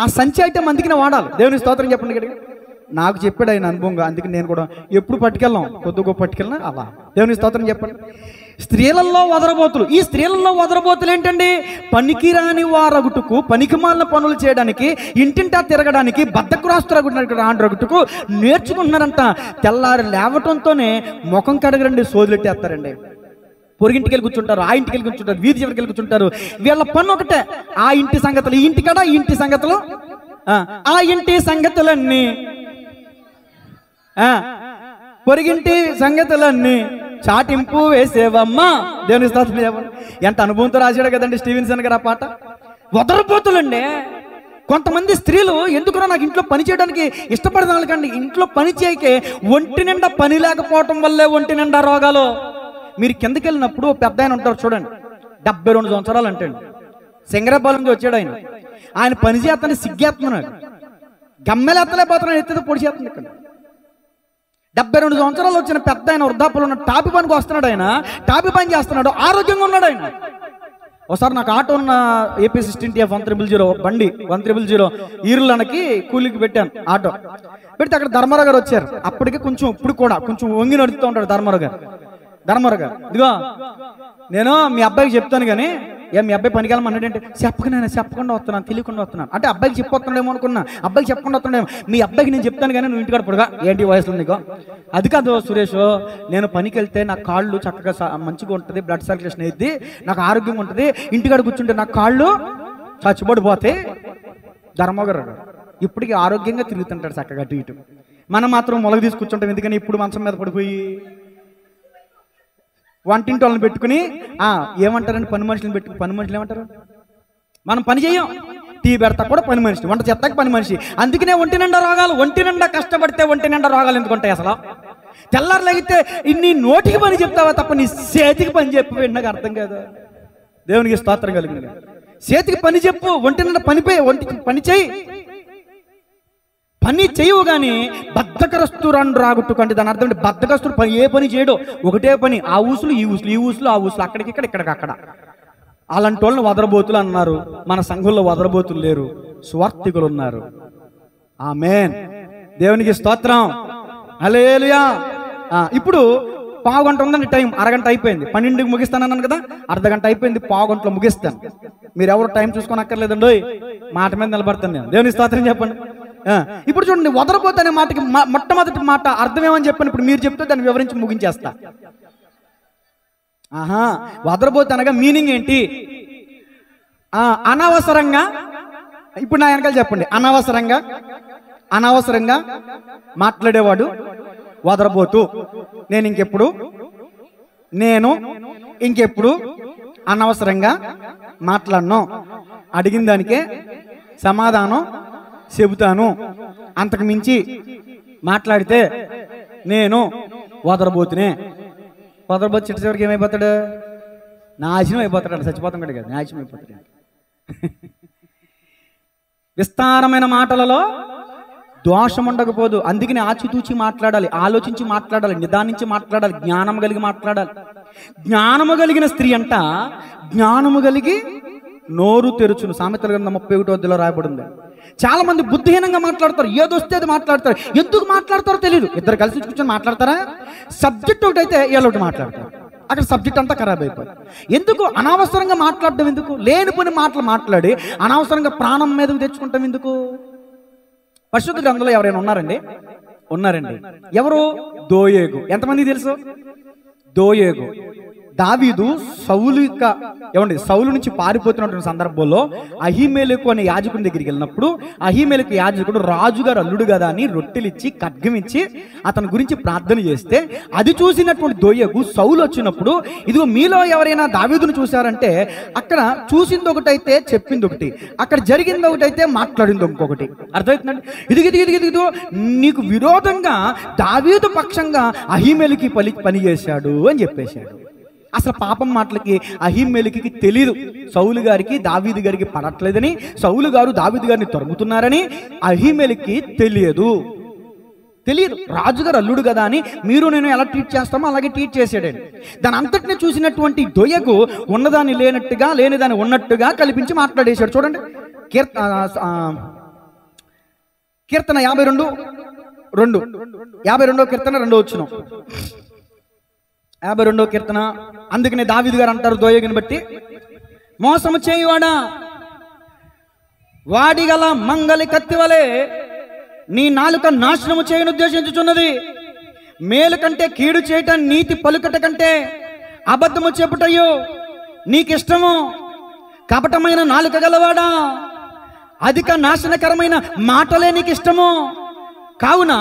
ఆ సంచి ఐటమ్ అందుకనే వాడాలి. దేవుని స్తోత్రం చెప్పండి. ఇక్కడ నాకు చెప్పాడు ఆయన అనుభవంగా. అందుకే నేను కూడా ఎప్పుడు పట్టుకెళ్ళాం, కొద్దిగా పట్టుకెళ్ళినా అలా. దేవుని స్తోత్రం చెప్పండి. స్త్రీలలో వదరబోతులు. ఈ స్త్రీలలో వదరబోతులు ఏంటండి? పనికిరాని వారగుటుకు, పనికిమాలిన పనులు చేయడానికి, ఇంటింటా తిరగడానికి, బద్దకురాస్తురగుటకు నేర్చుకుంటున్నారంట. తెల్లారి లేవటంతోనే ముఖం కడగరండి, సోదులెట్టేస్తారండి. పొరిగింటికి వెళ్ళి కూర్చుంటారు, ఆ ఇంటికి వెళ్ళి కూర్చుంటారు, వీధి చివరికి వెళ్ళి కూర్చుంటారు. వీళ్ళ పని ఒకటే, ఆ ఇంటి సంగతులు, ఈ ఇంటి కాడ ఈ ఇంటి సంగతులు, ఆ ఇంటి సంగతులన్నీ, పొరిగింటి సంగతులన్నీ చాటింపు వేసేవమ్మా. దేవుని స్తోత్రం. ఎంత అనుభవంతో రాశాడు కదండి స్టీవెన్సన్ గారు ఆ పాట. వదరపోతులండి. కొంతమంది స్త్రీలు ఎందుకున్నా నాకు ఇంట్లో పని చేయడానికి ఇష్టపడదాం కండి. ఇంట్లో పని చేయకే ఒంటి నిండా పని లేకపోవటం వల్లే ఒంటి నిండా రోగాలు. మీరు కిందకి వెళ్ళినప్పుడు పెద్ద ఆయన ఉంటారు చూడండి, 72 సంవత్సరాలు అంటండి. సింగరాబాద్ నుంచి వచ్చాడు ఆయన. ఆయన పని చేస్తాను సిగ్గేస్తున్నాడు, గమ్మెలెత్తలేకపోతున్నాడు, ఎత్తితే పొడి చేస్తుంది. ఇక్కడ 72 సంవత్సరాలు వచ్చిన పెద్ద ఆయన వృద్ధాపులు ఉన్న టాపి పనికి వస్తున్నాడు. ఆయన టాపి పని చేస్తున్నాడు, ఆరోగ్యంగా ఉన్నాడు ఆయన. ఒకసారి నాకు ఆటో ఉన్న AP 16TF 100 బండి 100 ఈరులనకి కూలికి పెట్టాను. ఆటో పెడితే అక్కడ ధర్మారావు గారు వచ్చారు. అప్పటికే కొంచెం ఇప్పుడు కూడా కొంచెం వంగి నడుస్తూ ఉంటాడు ధర్మారావు గారు. ఇదిగో నేను మీ అబ్బాయికి చెప్తాను కానీ మీ అబ్బాయి పనికి అన్నాడంటే చెప్పకుండా వస్తున్నాను, తెలియకుండా వస్తున్నాను అంటే అబ్బాయికి చెప్పొస్తున్నాడేమో అనుకున్నా. అబ్బాయికి చెప్పకుండా వస్తున్నాడేమో. మీ అబ్బాయికి నేను చెప్తాను కానీ నువ్వు ఇంటికాడ పొడుగా ఏంటి వయసులో నీకు అది కాదు సురేష్. నేను పనికి వెళ్తే నా కాళ్ళు చక్కగా మంచిగా ఉంటుంది, బ్లడ్ సర్క్యులేషన్ అయ్యిద్ది, నాకు ఆరోగ్యంగా ఉంటుంది. ఇంటికాడ కూర్చుంటే నా కాళ్ళు చచ్చిపడిపోతే. ధర్మ గారు ఇప్పటికీ ఆరోగ్యంగా తిరుగుతుంటాడు చక్కగా అటు ఇటు. మనం మాత్రం మొలగ తీసుకూర్చుంటాం. ఎందుకని ఇప్పుడు మంచం మీద పడిపోయి వంటింటి వాళ్ళని పెట్టుకుని ఏమంటారండి, పని మనుషులను పెట్టుకుని. పని మనుషులు ఏమంటారు? మనం పని చేయం, టీ పెడతా కూడా పని మనిషి, వంట చెత్తాకి పని మనిషి. అందుకనే ఒంటి నిండా రోగాలు. ఒంటి నిండా కష్టపడితే ఒంటి నిండా రోగాలు ఎందుకుంటాయి అసలు? తెల్లారులగితే నీ నోటికి పని చెప్తావా తప్ప నీ చేతికి పని చెప్పు. నాకు అర్థం కాదు. దేవునికి స్తోత్రం కలిగిన. చేతికి పని చెప్పు, ఒంటి నిండా ఒంటికి పని చేయి. పని చేయవు కానీ బద్ధకస్తురాన్ని రాగొట్టుకంటే దాని అర్థం ఏంటి? బద్ధకస్తుడు పని ఏ పని చేయడు, ఒకటే పని. ఆ ఊసులు ఈ ఊసులు, ఈ ఊసులు ఆ ఊసులు, అక్కడికి ఇక్కడ ఇక్కడికి అక్కడ. అలాంటి వాళ్ళని వదరబోతులు అన్నారు. మన సంఘంలో వదరబోతులు లేరు, స్వార్థికులు ఉన్నారు. ఆమేన్. దేవునికి స్తోత్రం. హల్లెలూయా. ఇప్పుడు పావుగంట ఉందండి టైం, అరగంట అయిపోయింది. 12కి ముగిస్తానన్నాను కదా, అర్ధగంట అయిపోయింది, పావుగంటలో ముగిస్తాను. మీరు ఎవరు టైం చూసుకొని అక్కర్లేదండి, మాట మీద నిలబడతాను నేను. దేవునికి స్తోత్రం చెప్పండి. ఇప్పుడు చూడండి, వదరబోతు అనే మాటకి మొట్టమొదటి మాట అర్థం ఏమని చెప్పండి. ఇప్పుడు మీరు చెప్తే దాన్ని వివరించి ముగించేస్తా. వదరబోతు అనగా మీనింగ్ ఏంటి? అనవసరంగా, ఇప్పుడు నా వెనకాల చెప్పండి, అనవసరంగా మాట్లాడేవాడు వదరబోతు. నేను ఇంకెప్పుడు అనవసరంగా మాట్లాడను, అడిగిన దానికే సమాధానం చెబుతాను, అంతకు మించి మాట్లాడితే నేను వదరబోతునే. వదరబోతు చిట్ట చివరికి ఏమైపోతాడు? నాశనం అయిపోతాడు. చచ్చిపోతాం కూడా కదా, నాశనం అయిపోతాడు. విస్తారమైన మాటలలో దోషం ఉండకపోదు. అందుకని ఆచితూచి మాట్లాడాలి, ఆలోచించి మాట్లాడాలి, నిదానించి మాట్లాడాలి, జ్ఞానం కలిగి మాట్లాడాలి. జ్ఞానము కలిగిన స్త్రీ అంట జ్ఞానము కలిగి నోరు తెరుచును. సామెతల గ్రంథం 31 రాయబడింది. చాలా మంది బుద్ధిహీనంగా మాట్లాడతారు, ఏదొస్తే అది మాట్లాడతారు. ఎందుకు మాట్లాడతారో తెలియదు. ఇద్దరు కలిసి కూర్చొని మాట్లాడతారా? సబ్జెక్ట్ ఒకటి అయితే ఏళ్ళొకటి మాట్లాడతారు, అక్కడ సబ్జెక్ట్ అంతా ఖరాబ్ అయిపోయింది. ఎందుకు అనవసరంగా మాట్లాడడం? ఎందుకు లేని పని మాటలు మాట్లాడి అనవసరంగా ప్రాణం మీదకు తెచ్చుకుంటాం ఎందుకు? పరిశుద్ధ గ్రంథంలో ఎవరైనా ఉన్నారండి. ఎవరు? దోయేగు. ఎంతమంది తెలుసు? దోయేగు. దావీదు సౌలు నుంచి పారిపోతున్నటువంటి సందర్భంలో అహీమెలెకు అనే యాజకుని దగ్గరికి వెళ్ళినప్పుడు, అహీమెలెకు యాజకుడు రాజుగారు అల్లుడు కదా అని రొట్టెలిచ్చి ఖడ్గమిచ్చి అతని గురించి ప్రార్థన చేస్తే, అది చూసినటువంటి దోయేగు సౌలు వచ్చినప్పుడు, ఇదిగో మీలో ఎవరైనా దావీదును చూశారంటే అక్కడ చూసింది ఒకటైతే చెప్పింది ఒకటి, అక్కడ జరిగింది ఒకటైతే మాట్లాడింది ఇంకొకటి. అర్థమవుతుందండి? ఇదిగో నీకు విరోధంగా దావీదు పక్షంగా అహీమెలెకు పని చేశాడు అని చెప్పేశాడు. అసలు పాపం మాటలకి అహీమెలెకుకి తెలియదు. సౌలు గారికి దావీదు గారికి పడట్లేదని, సౌలు గారు దావీదు గారిని తరుముతున్నారని అహీమెలెకుకి తెలియదు. రాజుగారు అల్లుడు కదా అని మీరు నేను ఎలా ట్రీట్ చేస్తామో అలాగే ట్రీట్ చేసాడండి. దాని అంతటిని చూసినటువంటి దొయ్యకు ఉన్నదాన్ని లేనట్టుగా, లేనిదాన్ని ఉన్నట్టుగా కల్పించి మాట్లాడేశాడు. చూడండి, కీర్తన 52 కీర్తన 2వ వచనం. 52వ కీర్తన. అందుకనే దావీదు గారు అంటారు దోయేగుని బట్టి, మోసము చేయువాడా, వాడిగల మంగలి కత్తివలే నీ నాలుక నాశనము చేయను ఉద్దేశించుచున్నది. మేలు కంటే కీడు చేయటం, నీతి పలుకట కంటే అబద్ధము చెప్పుటయో నీకిష్టము. కపటమైన నాలుక గలవాడా, అధిక నాశనకరమైన మాటలే నీకిష్టము. కావున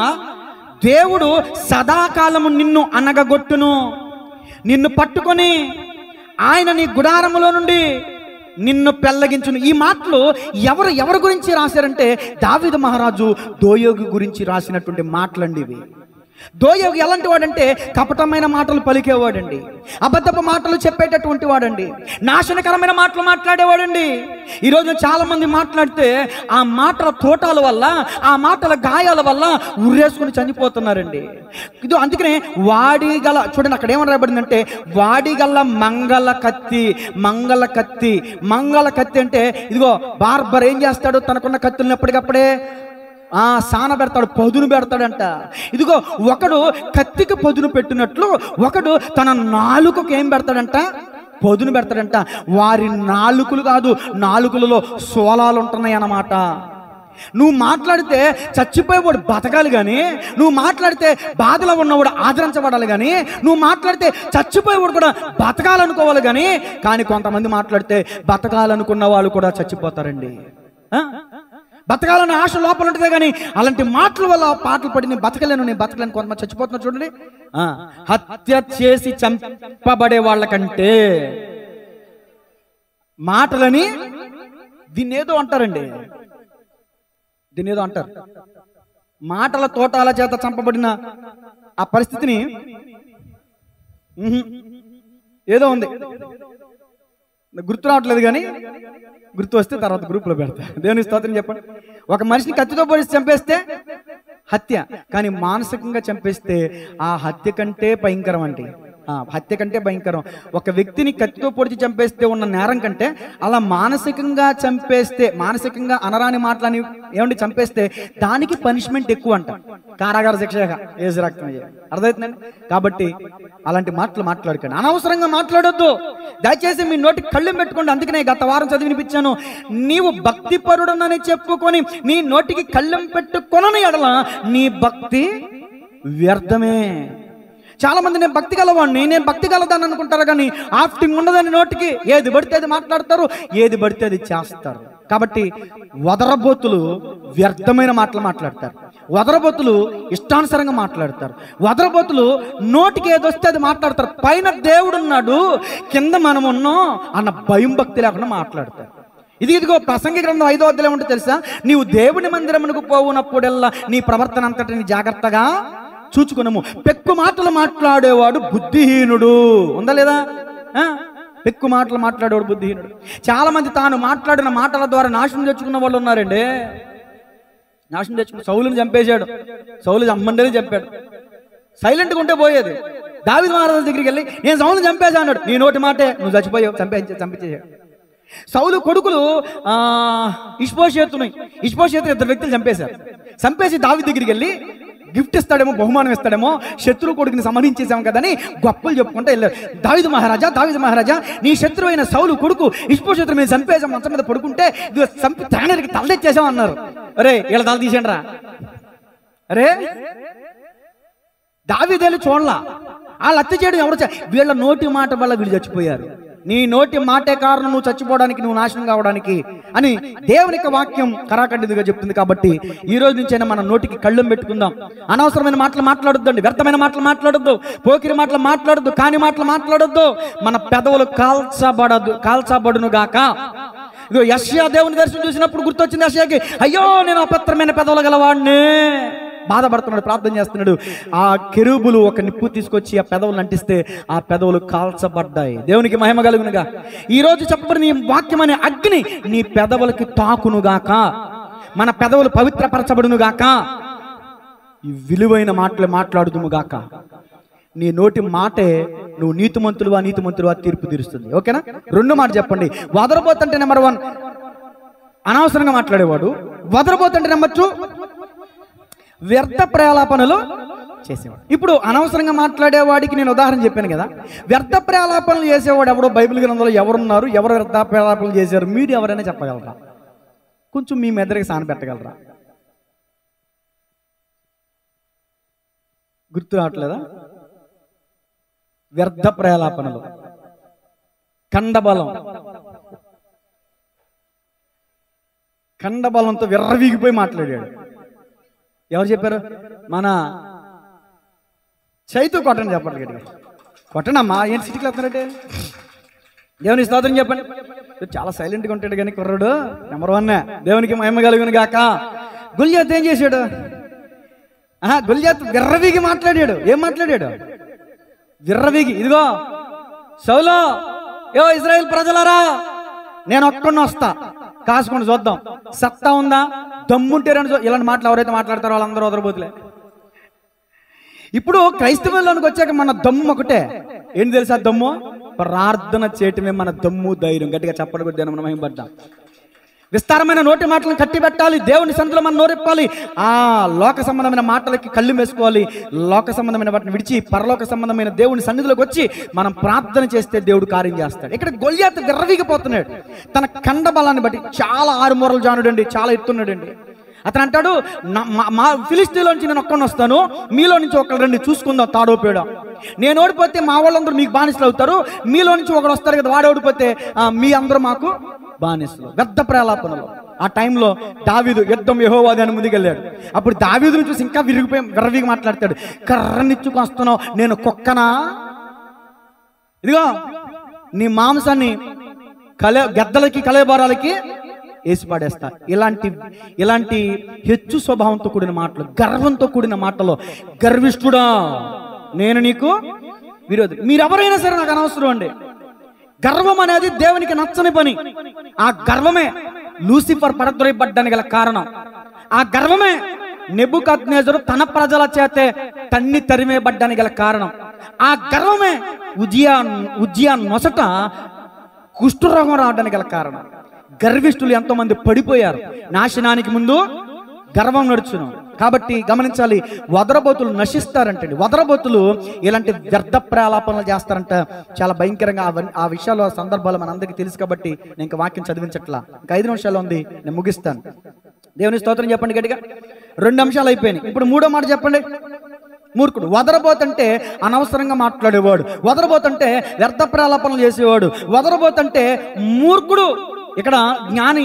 దేవుడు సదాకాలము నిన్ను అనగగొట్టును, నిన్ను పట్టుకొని ఆయన నీ గుడారములో నుండి నిన్ను పెళ్లగించును. ఈ మాటలు ఎవరి గురించి రాశారంటే దావీదు మహారాజు దోయేగు గురించి రాసినటువంటి మాటలండి ఇవి. దోయేగు ఎలాంటి వాడంటే కపటమైన మాటలు పలికేవాడండి, అబద్ధపు మాటలు చెప్పేటటువంటి వాడండి, నాశనకరమైన మాటలు మాట్లాడేవాడండి. ఈరోజు చాలా మంది మాట్లాడితే ఆ మాటల తోటాల వల్ల, ఆ మాటల గాయాల వల్ల ఉరేసుకుని చనిపోతున్నారండి. ఇది అందుకనే వాడిగల, చూడండి అక్కడ ఏమని రాయబడిందంటే వాడిగల మంగళ కత్తి అంటే ఇదిగో బార్బర్ ఏం చేస్తాడు, తనకున్న కత్తులను ఎప్పటికప్పుడే సాన పెడతాడు, పదును పెడతాడంట. ఇదిగో ఒకడు కత్తికి పదును పెట్టినట్లు ఒకడు తన నాలుకకు ఏం పెడతాడంట, పదును పెడతాడంట. వారి నాలుకలు కాదు, నాలుకలలో సోలాలు ఉంటున్నాయి అన్నమాట. నువ్వు మాట్లాడితే చచ్చిపోయేవాడు బతకాలి కానీ, నువ్వు మాట్లాడితే బాధలో ఉన్నవాడు ఆదరించబడాలి కానీ, నువ్వు మాట్లాడితే చచ్చిపోయేవాడు కూడా బతకాలనుకోవాలి కానీ కొంతమంది మాట్లాడితే బతకాలనుకున్న వాళ్ళు కూడా చచ్చిపోతారండి. బతకాలన్న ఆశ లోపల ఉంటుందే కానీ అలాంటి మాటల వల్ల పాటలు పడి నేను బతకలేను కొంతమంది చచ్చిపోతున్నారు చూడండి. హత్య చేసి చంపబడే వాళ్ళకంటే మాటలని దీన్ని ఏదో అంటారండి, దీన్ని ఏదో అంటారు. మాటల తోటాల చేత చంపబడిన ఆ పరిస్థితిని ఏదో ఉంది, గుర్తు రావట్లేదు, కానీ గుర్తు వస్తే తర్వాత గ్రూప్లో పెడతా. దేవుని స్తోత్రం చెప్పండి. ఒక మనిషిని కత్తితో పొడిచి చంపేస్తే హత్య, కానీ మానసికంగా చంపేస్తే ఆ హత్య కంటే భయంకరం అండి. హత్య కంటే భయంకరం. ఒక వ్యక్తిని కత్తితో పొడిచి చంపేస్తే ఉన్న నేరం కంటే అలా మానసికంగా చంపేస్తే, మానసికంగా అనరాని మాటలని ఏమండి చంపేస్తే దానికి పనిష్మెంట్ ఎక్కువ అంట, కారాగార శిక్షగా ఏసు రక్తం. అర్థమవుతుందండి? కాబట్టి అలాంటి మాటలు మాట్లాడకండి, అనవసరంగా మాట్లాడొద్దు. దయచేసి మీ నోటికి కళ్ళెం పెట్టుకోండి. అందుకనే గత వారం చదివినిపించాను, నీవు భక్తి పరుడనని చెప్పుకొని నీ నోటికి కళ్ళెం పెట్టుకొనని ఎడల నీ భక్తి వ్యర్థమే. చాలా మంది నేను భక్తి గలవాడిని, నేను భక్తి గలదాన్ని అనుకుంటారు, కానీ ఆఫ్టింగ్ ఉండదని నోటికి ఏది పడితే అది మాట్లాడతారు, ఏది పడితే అది చేస్తారు. కాబట్టి వదరబోతులు వ్యర్థమైన మాటలు మాట్లాడతారు, వదరబోతులు ఇష్టానుసారంగా మాట్లాడతారు, వదరబోతులు నోటికి ఏదొస్తే అది మాట్లాడతారు. పైన దేవుడున్నాడు, కింద మనం ఉన్నాం అన్న భయం భక్తి లేకుండా మాట్లాడతారు. ఇదిగో ప్రసంగి గ్రంథం 5వ అధ్యాయం ఉంటే తెలుసా, నీవు దేవుని మందిరమునకు పోవునప్పుడల్లా నీ ప్రవర్తన అంతటిని జాగ్రత్తగా చూచుకున్నాము. పెక్కు మాటలు మాట్లాడేవాడు బుద్ధిహీనుడు. ఉందా లేదా? పెక్కు మాటలు మాట్లాడేవాడు బుద్ధిహీనుడు. చాలా మంది తాను మాట్లాడిన మాటల ద్వారా నాశనం తెచ్చుకున్న వాళ్ళు ఉన్నారండి. నాశనం తెచ్చుకున్న సౌలుని చంపేశాడు, సౌలు చంపండి చంపాడు. సైలెంట్గా ఉంటే పోయేది. దావీదు మహారాజు దగ్గరికి వెళ్ళి నేను సౌలుని చంపేశా అన్నాడు. నీ నోటి మాటే, నువ్వు చచ్చిపోయావు, చంపేసాడు. సౌలు కొడుకులు ఇష్బోషేతుని 2 వ్యక్తులు చంపేశారు. చంపేసి దావీదు దగ్గరికి వెళ్ళి గిఫ్ట్ ఇస్తాడేమో, బహుమానం ఇస్తాడేమో, శత్రువు కొడుకుని సంహరించేసాం కదని గొప్పలు చెప్పుకుంటూ వెళ్ళారు. దావీదు మహారాజా, నీ శత్రువు అయిన సౌలు కొడుకు ఇష్బోషేతుని మీద చంపేసాం, మంచం మీద పడుకుంటే చంపి తానరికి తలదెచ్చేసాం అన్నారు. అరే వీళ్ళ తల తీసేయండి రా. అరే దావీదేలు చూడలా, వాళ్ళు హత్య చేయడం ఎవరు? వీళ్ళ నోటి మాట వల్ల వీళ్ళు చచ్చిపోయారు. నీ నోటి మాటే కారణం నువ్వు చచ్చిపోవడానికి, నువ్వు నాశనం కావడానికి అని దేవుని యొక్క వాక్యం కరాఖండిగా చెప్తుంది. కాబట్టి ఈ రోజు నుంచైనా మన నోటికి కళ్ళెం పెట్టుకుందాం. అనవసరమైన మాటలు మాట్లాడొద్దండి, వ్యర్థమైన మాటలు మాట్లాడొద్దు, పోకిరి మాటలు మాట్లాడొద్దు, కాని మాటలు మాట్లాడొద్దు. మన పెదవులు కాల్చబడును గాక. ఇదిగో యెషయా దేవుని దర్శనం చూసినప్పుడు గుర్తొచ్చింది యెషయాకి, అయ్యో నేను అపవిత్రమైన పెదవులు గలవాడిని. బాధపడుతున్నాడు, ప్రార్థన చేస్తున్నాడు. ఆ కెరూబులు ఒక నిప్పు తీసుకొచ్చి ఆ పెదవులు అంటిస్తే ఆ పెదవులు కాల్చబడ్డాయి. దేవునికి మహిమ కలుగునుగా. ఈ రోజు చెప్పబడిన నీ వాక్యం అనే అగ్ని నీ పెదవులకి తాకునుగాక, మన పెదవులు పవిత్రపరచబడునుగాక, ఈ విలువైన మాటలు మాట్లాడుదుముగాక. నీ నోటి మాటే నువ్వు నీతిమంతులువా తీర్పు తీరుస్తుంది. ఓకేనా? 2 మాట చెప్పండి. వదరబోతుంటే నెంబర్ 1 అనవసరంగా మాట్లాడేవాడు, వదరబోతుంటే నెంబర్ 2 వ్యర్థ ప్రలాపనలు చేసేవాడు. ఇప్పుడు అనవసరంగా మాట్లాడేవాడికి నేను ఉదాహరణ చెప్పాను కదా. వ్యర్థ ప్రలాపనలు చేసేవాడు ఎవడో బైబిల్ గ్రంథంలో ఎవరున్నారు, ఎవరు వ్యర్థ ప్రలాపనలు చేశారు? మీరు ఎవరైనా చెప్పగలరా? కొంచెం మీ మెదడుకి సాన పెట్టగలరా? గుర్తు రావట్లేదా? వ్యర్థ ప్రలాపనలు, కండబలంతో విర్రవీగిపోయి మాట్లాడాడు. ఎవరు చెప్పారు? మన చైతు. కొట్టండి, చెప్పండి గట్టిగా, కొట్టనమ్మా. ఏంటి సిటీకి వెళ్తున్నారంటే? దేవుని స్తోత్రం చెప్పండి. చాలా సైలెంట్గా ఉంటాడు కానీ కుర్రాడు నెంబర్ 1. దేవునికి మహిమ కలుగును గాక. గుల్యాత్ ఏం చేశాడు? గుల్యాత్ విర్రవీగి మాట్లాడాడు. ఏం మాట్లాడాడు? విర్రవీగి, ఇదిగో సౌలో, ఏ ఇజ్రాయేల్ ప్రజలారా, నేను ఒక్కడిని వస్తా, కాసుకొని చూద్దాం, సత్తా ఉందా, దమ్ముంటేరని. ఇలాంటి మాటలు ఎవరైతే మాట్లాడతారో వాళ్ళందరూ వదలబోతులే. ఇప్పుడు క్రైస్తవుల్లోనికి వచ్చాక మన దమ్ము ఒకటే. ఏంటి తెలుసా దమ్ము? ప్రార్థన చేయటమే మన దమ్ము, ధైర్యం. గట్టిగా చెప్పడం మనం మహిమపడ్డాం. విస్తారమైన నోటి మాటలను కట్టి పెట్టాలి, దేవుని సన్నిధిలో మనం నోరెప్పాలి. ఆ లోక సంబంధమైన మాటలకి కళ్ళు వేసుకోవాలి. లోక సంబంధమైన వాటిని విడిచి పరలోక సంబంధమైన దేవుని సన్నిధిలోకి వచ్చి మనం ప్రార్థన చేస్తే దేవుడు కార్యం చేస్తాడు. ఇక్కడ గొల్యాత్ విర్రవీగిపోతున్నాడు తన కండ బలాన్ని బట్టి. చాలా 6 మూరలు జానుడండి, చాలా ఎత్తున్నాడండి. అతను అంటాడు, మా ఫిలిస్తీన్లోంచి నేను ఒక్కడిని వస్తాను, మీలో నుంచి ఒకరు రండి, చూసుకుందాం తాడో పేడో. నేను ఓడిపోతే మా వాళ్ళందరూ మీకు బానిసలు అవుతారు, మీలో నుంచి ఒకడు వస్తారు కదా, వాడు ఓడిపోతే మీ అందరూ మాకు బానిసలు. వ్యర్థ ప్రలాపనలు. ఆ టైంలో దావీదు యుద్ధం యెహోవాది అని ముందుకెళ్ళాడు. అప్పుడు దావీదును చూసి ఇంకా విర్రవిగా మాట్లాడతాడు. కర్రనిచ్చుకొస్తున్నావు, నేను కుక్కనా? ఇదిగో నీ మాంసాన్ని గద్దలకి కలేబారాలకి వేసి పడేస్తా. ఇలాంటి హెచ్చు స్వభావంతో కూడిన మాటలు, గర్వంతో కూడిన మాటలో, గర్విష్ఠుడా నేను నీకు విరోధి. మీరెవరైనా సరే నాకు అనవసరం అండి. గర్వం అనేది దేవునికి నచ్చని పని. ఆ గర్వమే లూసిఫర్ పడద్రోయబడ్డానికి గల కారణం. ఆ గర్వమే నెబుకద్నెజరు తన ప్రజల చేతే తన్ని తరిమేయబడ్డానికి గల కారణం. ఆ గర్వమే ఉజ్జియా నొసట కుష్ఠరోగం రావడానికి గల కారణం. గర్విష్ఠులు ఎంతో మంది పడిపోయారు. నాశనానికి ముందు గర్వం నడుచును. కాబట్టి గమనించాలి, వదరబోతులు నశిస్తారంటండి. వదరబోతులు ఇలాంటి వ్యర్థ ప్రాలాపనలు చేస్తారంట. చాలా భయంకరంగా ఆ విషయాల సందర్భాలు మనందరికీ తెలుసు. కాబట్టి నేను ఇంకా వాక్యం చదివించట్లా. ఇంకా 5 నిమిషాలు ఉంది, నేను ముగిస్తాను. దేవుని స్తోత్రం చెప్పండి గట్టిగా. 2 అంశాలు అయిపోయినాయి. ఇప్పుడు 3వ మాట చెప్పండి. మూర్ఖుడు. వదరబోతంటే అనవసరంగా మాట్లాడేవాడు, వదరబోతంటే వ్యర్థ ప్రాలాపనలు చేసేవాడు, వదరబోతంటే మూర్ఖుడు. ఇక్కడ జ్ఞాని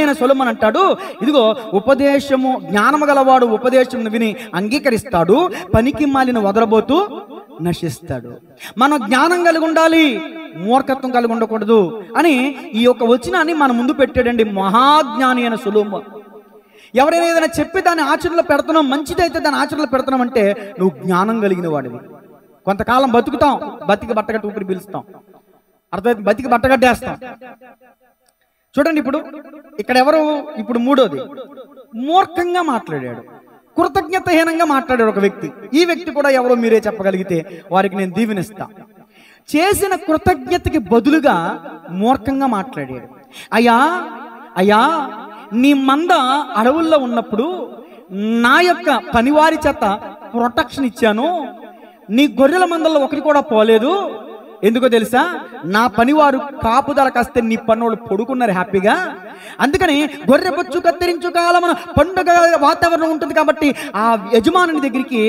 అయిన సొలొమోను అంటాడు, ఇదిగో ఉపదేశము, జ్ఞానము గలవాడు ఉపదేశమును విని అంగీకరిస్తాడు, పనికి మాలిన వదరబోతూ నశిస్తాడు. మనం జ్ఞానం కలిగి ఉండాలి, మూర్ఖత్వం కలిగి ఉండకూడదు అని ఈ యొక్క వచనాన్ని మన ముందు పెట్టాడండి మహాజ్ఞాని అయిన సొలొమోను. ఎవరైనా ఏదైనా చెప్పి దాన్ని ఆచరణలో పెడుతున్నాం, మంచిదైతే దాన్ని ఆచరణలో పెడుతున్నాం అంటే నువ్వు జ్ఞానం కలిగిన వాడివి. కొంతకాలం బతుకుతాం, బతికి బట్టగట్టి ఊపిరి పీలుస్తాం, అర్థమైతే బతికి బట్టగట్టేస్తాం. చూడండి, ఇక్కడ ఎవరు? ఇప్పుడు 3వది, మూర్ఖంగా మాట్లాడాడు, కృతజ్ఞతహీనంగా మాట్లాడాడు ఒక వ్యక్తి. ఈ వ్యక్తి కూడా ఎవరో మీరే చెప్పగలిగితే వారికి నేను దీవెనిస్తా. చేసిన కృతజ్ఞతకి బదులుగా మూర్ఖంగా మాట్లాడాడు. అయ్యా నీ మంద అడవుల్లో ఉన్నప్పుడు నా యొక్క పనివారి చేత ప్రొటెక్షన్ ఇచ్చాను, నీ గొర్రెల మందల్లో ఒకటి కూడా పోలేదు. ఎందుకో తెలుసా? నా పనివారు కాపుదల కాస్తే నీ పన్నోళ్ళు పడుకున్నారు హ్యాపీగా. అందుకని గొర్రె బొచ్చు కత్తిరించు కాలమున పండుగ వాతావరణం ఉంటుంది. కాబట్టి ఆ యజమానుని దగ్గరికి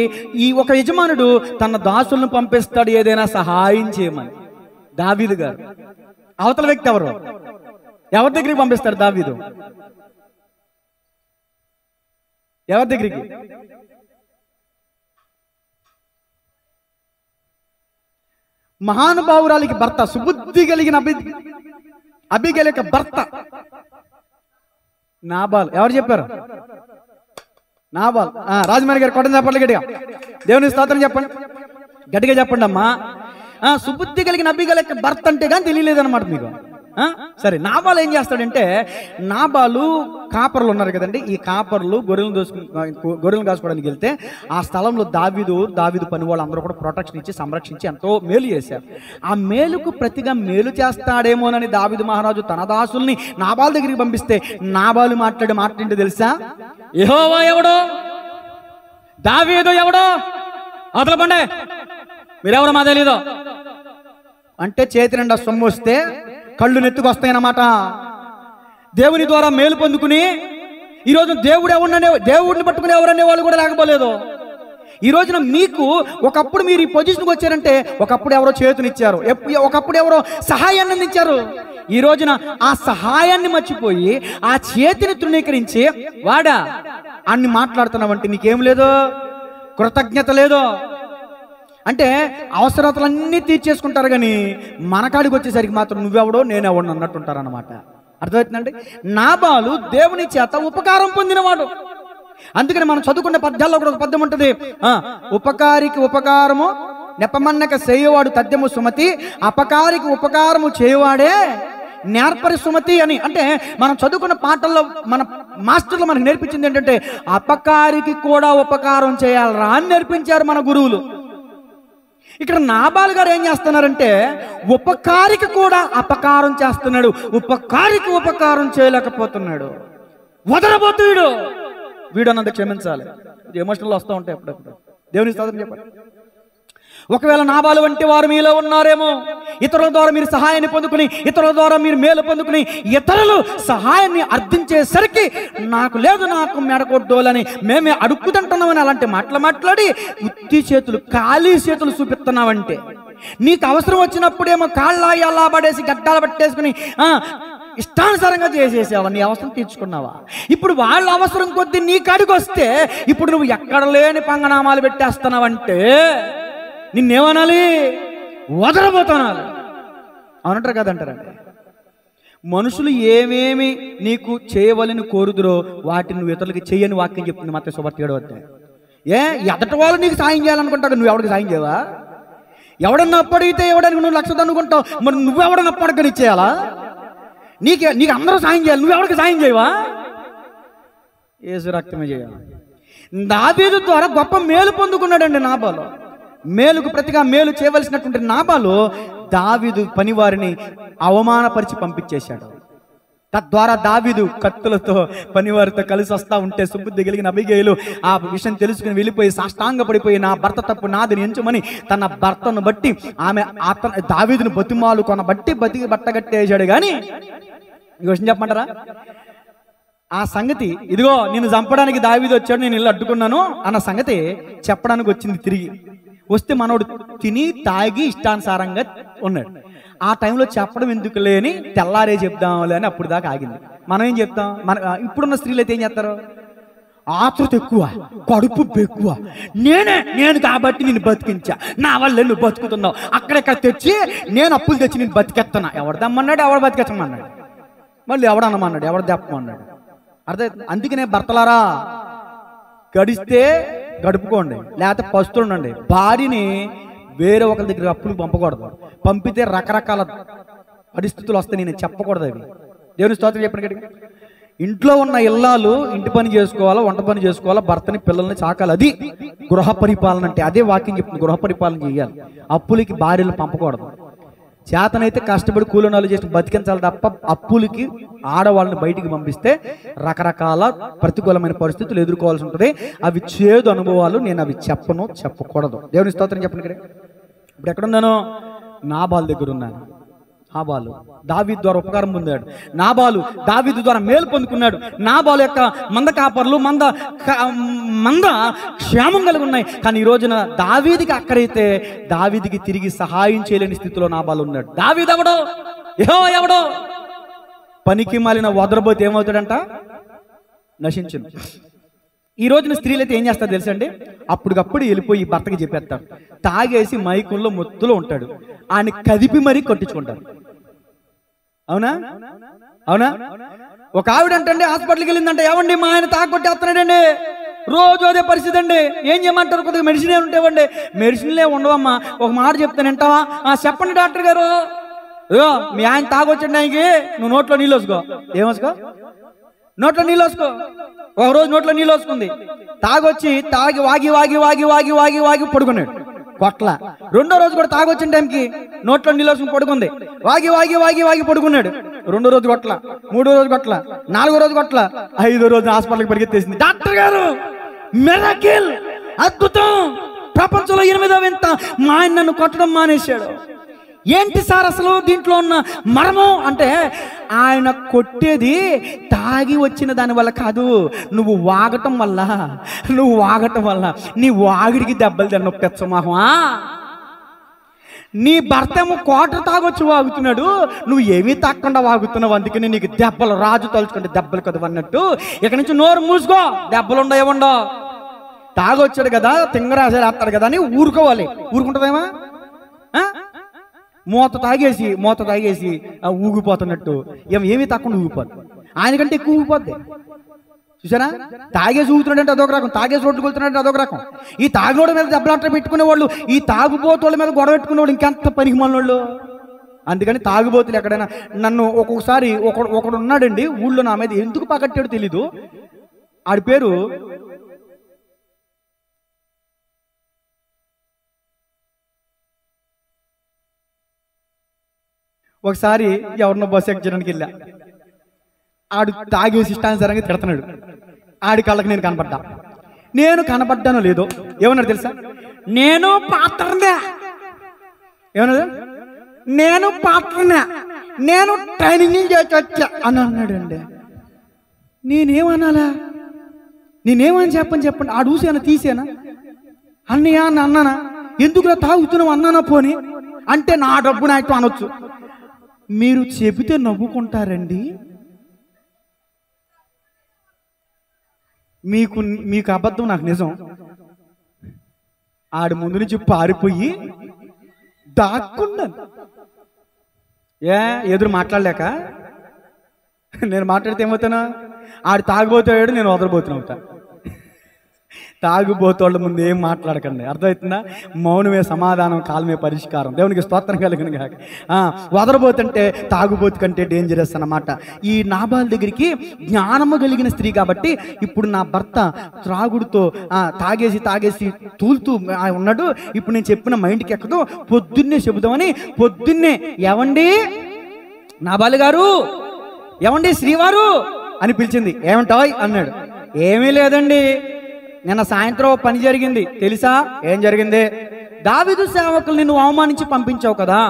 ఈ ఒక యజమానుడు తన దాసులను పంపిస్తాడు ఏదైనా సహాయం చేయమని. దావీదు గారు. అవతల వ్యక్తి ఎవరు? ఎవరి దగ్గరికి పంపిస్తాడు దావీదు? ఎవరి దగ్గరికి? మహానుభావురాలికి భర్త, సుబుద్ధి కలిగిన అబిగైల్ యొక్క భర్త నాబాల్. ఎవరు చెప్పారు? నాబాల్. రాజమౌళి గారు కొట్టని చెప్పండి గట్టిగా. దేవుని స్తోత్రం చెప్పండి, గట్టిగా చెప్పండి అమ్మా. సుబుద్ధి కలిగిన అబిగైల్ యొక్క భర్త అంటే కానీ తెలియలేదన్నమాట మీకు. సరే, నాబాలు ఏం చేస్తాడంటే, నాబాలు కాపర్లు ఉన్నారు కదండి, ఈ కాపర్లు గొర్రెలను కాసుకోవడానికి వెళ్తే ఆ స్థలంలో దావీదు పని వాళ్ళు అందరూ కూడా ప్రొటెక్షన్ ఇచ్చి సంరక్షించి ఎంతో మేలు చేశారు. ఆ మేలుకు ప్రతిగా మేలు చేస్తాడేమోనని దావీదు మహారాజు తన దాసుల్ని నాబాలు దగ్గరికి పంపిస్తే నాబాలు మాట్లాడింది తెలుసా? యెహోవా ఎవడో, దావీదు ఎవడో, అవతల పండే, మీరెవరో మా తెలీదు అంటే చేతి నిండా సొమ్ము వస్తే కళ్ళు నెత్తుకొస్తాయన్నమాట. దేవుని ద్వారా మేలు పొందుకుని ఈరోజు దేవుడిని పట్టుకునే ఎవరనే వాళ్ళు కూడా లేకపోలేదు. ఈ రోజున మీకు ఒకప్పుడు మీరు ఈ పొజిషన్కి వచ్చారంటే ఒకప్పుడు ఎవరో చేతునిచ్చారు, ఒకప్పుడు ఎవరో సహాయాన్ని అందించారు. ఈ రోజున ఆ సహాయాన్ని మర్చిపోయి ఆ చేతిని తృణీకరించి వాడా అన్ని మాట్లాడుతున్నావంటే నీకేం లేదు, కృతజ్ఞత లేదు. అంటే అవసరతలన్నీ తీర్చేసుకుంటారు కానీ మనకాడికి వచ్చేసరికి మాత్రం నువ్వెవడో నేనెవడో అన్నట్టుంటారు అన్నమాట. అర్థమవుతుందండి? నాబాలు దేవుని చేత ఉపకారం పొందినవాడు. అందుకని మనం చదువుకున్న పద్యాల్లో కూడా ఒక పద్యం ఉంటుంది, ఉపకారికి ఉపకారము నెపమన్నక చేయవాడు తథ్యము సుమతి, అపకారికి ఉపకారము చేయవాడే నేర్పరి సుమతి అని. అంటే మనం చదువుకున్న పాటల్లో మన మాస్టర్లు మనకు నేర్పించింది ఏంటంటే అపకారికి కూడా ఉపకారం చేయాలరా అని నేర్పించారు మన గురువులు. ఇక్కడ నాబాలు గారు ఏం చేస్తున్నారంటే ఉపకారికి కూడా అపకారం చేస్తున్నాడు, ఉపకారికి ఉపకారం చేయలేకపోతున్నాడు. వదలబోతు వీడు అన్నది క్షమించాలి, ఎమోషనల్ వస్తూ ఉంటాయి అప్పుడప్పుడు. దేవుని స్తోత్రం చెప్పండి. ఒకవేళ నాబాలు వంటి వారు మీలో ఉన్నారేమో, ఇతరుల ద్వారా మీరు సహాయాన్ని పొందుకుని, ఇతరుల ద్వారా మీరు మేలు పొందుకుని, ఇతరులు సహాయాన్ని అర్థించేసరికి నాకు లేదు, నాకు మెడకొడ్డోలని మేమే అడుక్కుతుంటున్నామని అలాంటి మాట్లాడి ఉత్తి చేతులు, ఖాళీ చేతులు చూపిస్తున్నావంటే, నీకు అవసరం వచ్చినప్పుడేమో కాళ్ళ అలా పడేసి గడ్డాలు పట్టేసుకుని ఇష్టానుసారంగా చేసేసావా, నీ అవసరం తీర్చుకున్నావా? ఇప్పుడు వాళ్ళ అవసరం కొద్దీ నీ కాడికి వస్తే ఇప్పుడు నువ్వు ఎక్కడ లేని పంగనామాలు పెట్టేస్తున్నావంటే నిన్నేమనాలి? వదలబోతున్నాను అనంటారు కదంటారండి. మనుషులు ఏమేమి నీకు చేయవలని కోరుదురో వాటిని నువ్వు ఇతరులకి చెయ్యని వాక్యం చెప్తుంది మత్తయి సువార్త 7వ అధ్యాయం. ఎదటి వాళ్ళు నీకు సాయం చేయాలనుకుంటావు, నువ్వు ఎవరికి సాయం చేయవా? ఎవడన్నా అప్పడిగితే ఎవడానికి నువ్వు 1,00,000 అనుకుంటావు, మరి నువ్వెవడన్నా అప్పటికని ఇచ్చేయాలా? నీకు అందరూ సాయం చేయాలి, నువ్వెవరికి సాయం చేయవా? యేసు రక్తమే చేయాలి. దావీదు ద్వారా గొప్ప మేలు పొందుకున్నాడండి నాబాలు. మేలుకు ప్రతిగా మేలు చేయవలసినటువంటి నాబాలు దావీదు పనివారిని అవమానపరిచి పంపించేశాడు. తద్వారా దావీదు కత్తులతో పనివారితో కలిసి వస్తా ఉంటే సుబుద్ధి కలిగిన అబిగయలు ఆ విషయం తెలుసుకుని వెళ్ళిపోయి సాష్టాంగ పడిపోయి నా భర్త తప్పు నాదని ఎంచుమని తన భర్తను బట్టి ఆమె దావీదును బతిమాలు కొనబట్టి బతికి బట్టగట్టేశాడు. కానీ ఈ విషయం చెప్పమంటారా? ఆ సంగతి ఇదిగో నిన్ను చంపడానికి దావీదు వచ్చాడు, నేను ఇల్లు అడ్డుకున్నాను అన్న సంగతి చెప్పడానికి వచ్చింది. తిరిగి వస్తే మనోడు తిని తాగి ఇష్టానుసారంగా ఉన్నాడు. ఆ టైంలో చెప్పడం ఎందుకు లేని తెల్లారే చెప్దాంలే అని అప్పుడు దాకా ఆగింది. మనం ఏం చెప్తాం? ఇప్పుడున్న స్త్రీలు అయితే ఏం చేస్తారు? ఆతృత ఎక్కువ, కడుపు ఎక్కువ, నేను కాబట్టి నేను బతికించా, నా వల్ల నువ్వు బతుకుతున్నావు, అక్కడెక్కడ తెచ్చి నేను అప్పులు తెచ్చి నేను బతికెత్తనా. ఎవడు దమ్మన్నాడు? ఎవడు బతికెత్తమన్నాడు? మళ్ళీ ఎవడన్నమన్నాడు? ఎవడు దెప్పమన్నాడు? అందుకనే భర్తలారా గడిస్తే గడుపుకోండి, లేకపోతే పస్తుండండి. భార్యని వేరే ఒకరి దగ్గర అప్పులు పంపకూడదు. పంపితే రకరకాల పరిస్థితులు వస్తాయి. నేను చెప్పకూడదు అవి. దేవుని స్తోత్రం చెప్పండి. ఇంట్లో ఉన్న ఇల్లాలు ఇంటి పని చేసుకోవాలా, వంట పని చేసుకోవాలా, భర్తని పిల్లల్ని చాకాలి. అది గృహ పరిపాలన అంటే. అదే వాక్యం చెప్తుంది, గృహ పరిపాలన చేయాలి. అప్పులకి భార్యలు పంపకూడదు. చేతనైతే కష్టపడి కూలీనాలు చేసి బతికించాలి తప్ప అప్పులకి ఆడవాళ్ళని బయటికి పంపిస్తే రకరకాల ప్రతికూలమైన పరిస్థితులు ఎదుర్కోవాల్సి ఉంటుంది. అవి చేదు అనుభవాలు. నేను అవి చెప్పకూడదు. దేవుని స్తోత్రం చెప్పండి. ఇప్పుడు ఎక్కడున్నాను? నాబాలు దగ్గర ఉన్నాను. నాబాలు దావీదు ద్వారా ఉపకారం పొందాడు. నాబాలు దావీదు ద్వారా మేలు పొందుకున్నాడు. నాబాలు యొక్క మంద కాపర్లు మంద క్షేమం కలిగి ఉన్నాయి. కానీ ఈ రోజున దావీదికి అక్కడైతే దావీదికి తిరిగి సహాయం చేయలేని స్థితిలో నాబాలు ఉన్నాడు. దావీదు ఎవడో పనికి మాలిన వదరబోతే ఏమవుతాడంట? నశించింది. ఈ రోజున స్త్రీలు అయితే ఏం చేస్తారు తెలుసండి? అప్పటికప్పుడు వెళ్ళిపోయి భర్తకి చెప్పేస్తారు. తాగేసి మైకుల్లో మొత్తులో ఉంటాడు, ఆయన కదిపి మరీ కొట్టించుకుంటారు. అవునా? ఒక ఆవిడ అంటే హాస్పిటల్కి వెళ్ళిందంటే, ఏమండి మా ఆయన తాగొట్టేస్తున్నాడండి, రోజు అదే పరిస్థితి అండి, ఏం చేయమంటారు? కొద్దిగా మెడిసిన్ ఉంటావండి. మెడిసిన్లే ఉండవమ్మా, ఒక మాట చెప్తాను వింటావా? చెప్పండి డాక్టర్ గారు. మీ ఆయన తాగొచ్చండి, ఆయనకి నువ్వు నోట్లో నీళ్ళు వేసుకో. ఏమోసుకో? నోట్లో నీళ్ళు వేసుకో. ఒక రోజు నోట్లో నీళ్ళు వేసుకుంది, తాగి వాగి పడుకున్నాడు కొట్ల. రెండో రోజు కూడా తాగొచ్చిన టైంకి నోట్లో నీళ్ళు వేసుకుని పడుకుంది, వాగి పడుకున్నాడు. రెండో రోజు కొట్ల, మూడో రోజు కొట్ల, నాలుగో రోజు కొట్ల, 5వ రోజు హాస్పిటల్కి పరిగెత్తేసింది. డాక్టర్ గారు, మిరకిల్, అద్భుతం, ప్రపంచంలో 8వ వింత, మా ఆయన నన్ను కొట్టడం మానేశాడు. ఏంటి సార్ అసలు దీంట్లో ఉన్న మర్మం అంటే, ఆయన కొట్టేది తాగి వచ్చిన దాని వల్ల కాదు, నువ్వు వాగటం వల్ల నీ వాగిడికి దెబ్బలు తిన్న పెచ్చమోహమా. నీ భర్త ఏమో కోటర్ తాగొచ్చి వాగుతున్నాడు, నువ్వు ఏమీ తాకుండా వాగుతున్నావు, అందుకని నీకు దెబ్బలు, రాజు తలుచుకుంటే దెబ్బలు కదా అన్నట్టు. ఇక నుంచి నోరు మూసుకో, దెబ్బలు ఉండేవుండో. తాగొచ్చాడు కదా, తింగరాశాడు వేస్తాడు కదా అని ఊరుకోవాలి. ఊరుకుంటుందేమా? మూత తాగేసి ఊగిపోతున్నట్టు ఏమీ తక్కువ ఊగిపోద్ది, ఆయనకంటే ఎక్కువ ఊగిపోద్ది. చూసారా? తాగేసి ఊగుతున్నాడంటే అదొక రకం, తాగేసి రోడ్డు కొలుతున్నాడంటే అదొక రకం. ఈ తాగునోడి మీద దెబ్బలాట పెట్టుకునే వాళ్ళు, ఈ తాగుబోతుల మీద గొడవ పెట్టుకునే వాళ్ళు ఇంకెంత పనికి మనోళ్ళు. అందుకని తాగుబోతులు ఎక్కడైనా నన్ను ఒక్కొక్కసారి ఒకడు ఉన్నాడండి ఊళ్ళో, నా మీద ఎందుకు పగట్టాడో తెలీదు. ఆడి పేరు ఒకసారి ఎవరినో బస్సు ఎక్కడానికి వెళ్ళా, ఆడు తాగేసి ఇష్టానుసారంగా తిడుతున్నాడు. ఆడి కళ్ళకి నేను కనపడ్డానో లేదో, ఏమన్నాడు తెలుసా? నేను పాత్రనే నేను ట్రైనింగ్ చేసి వచ్చా అని అన్నాడు అండి. నేనేమనాలా? నేనేమని చెప్పండి. ఆడు ఊసేనా తీసేనా? అన్నయ్య అని అన్నానా? ఎందుకులా తాగుతున్నావు అన్నానా? పోనీ అంటే నా డబ్బు నాయటం అనొచ్చు. మీరు చెబితే నవ్వుకుంటారండి, మీకు అబద్ధం నాకు నిజం. ఆడి ముందు నుంచి పారిపోయి దాక్కున్నాను. ఎదురు మాట్లాడలేక. నేను మాట్లాడితే ఏమవుతానా? ఆడు తాగుబోతాడు, నేను వదలబోతున్నా అవుతా. తాగుబోతోళ్ళ ముందు ఏం మాట్లాడకండి, అర్థమవుతుందా? మౌనమే సమాధానం, కాలమే పరిష్కారం. దేవునికి స్తోత్రం కలిగిన కాక. వదలబోతుంటే తాగుబోతు కంటే డేంజరస్ అన్నమాట. ఈ నాబాల్ దగ్గరికి జ్ఞానము కలిగిన స్త్రీ కాబట్టి, ఇప్పుడు నా భర్త త్రాగుడుతో తాగేసి తూలుతూ ఉన్నాడు, ఇప్పుడు నేను చెప్పిన మైండ్కి ఎక్కదు, పొద్దున్నే చెబుదామని పొద్దున్నే, ఏవండి నాబాల్ గారు, ఏమండి శ్రీవారు అని పిలిచింది. ఏమంటాయ్ అన్నాడు. ఏమీ లేదండి, నిన్న సాయంత్రం పని జరిగింది తెలుసా? ఏం జరిగింది? దావీదు సేవకులు నిన్ను అవమానించి పంపించావు కదా,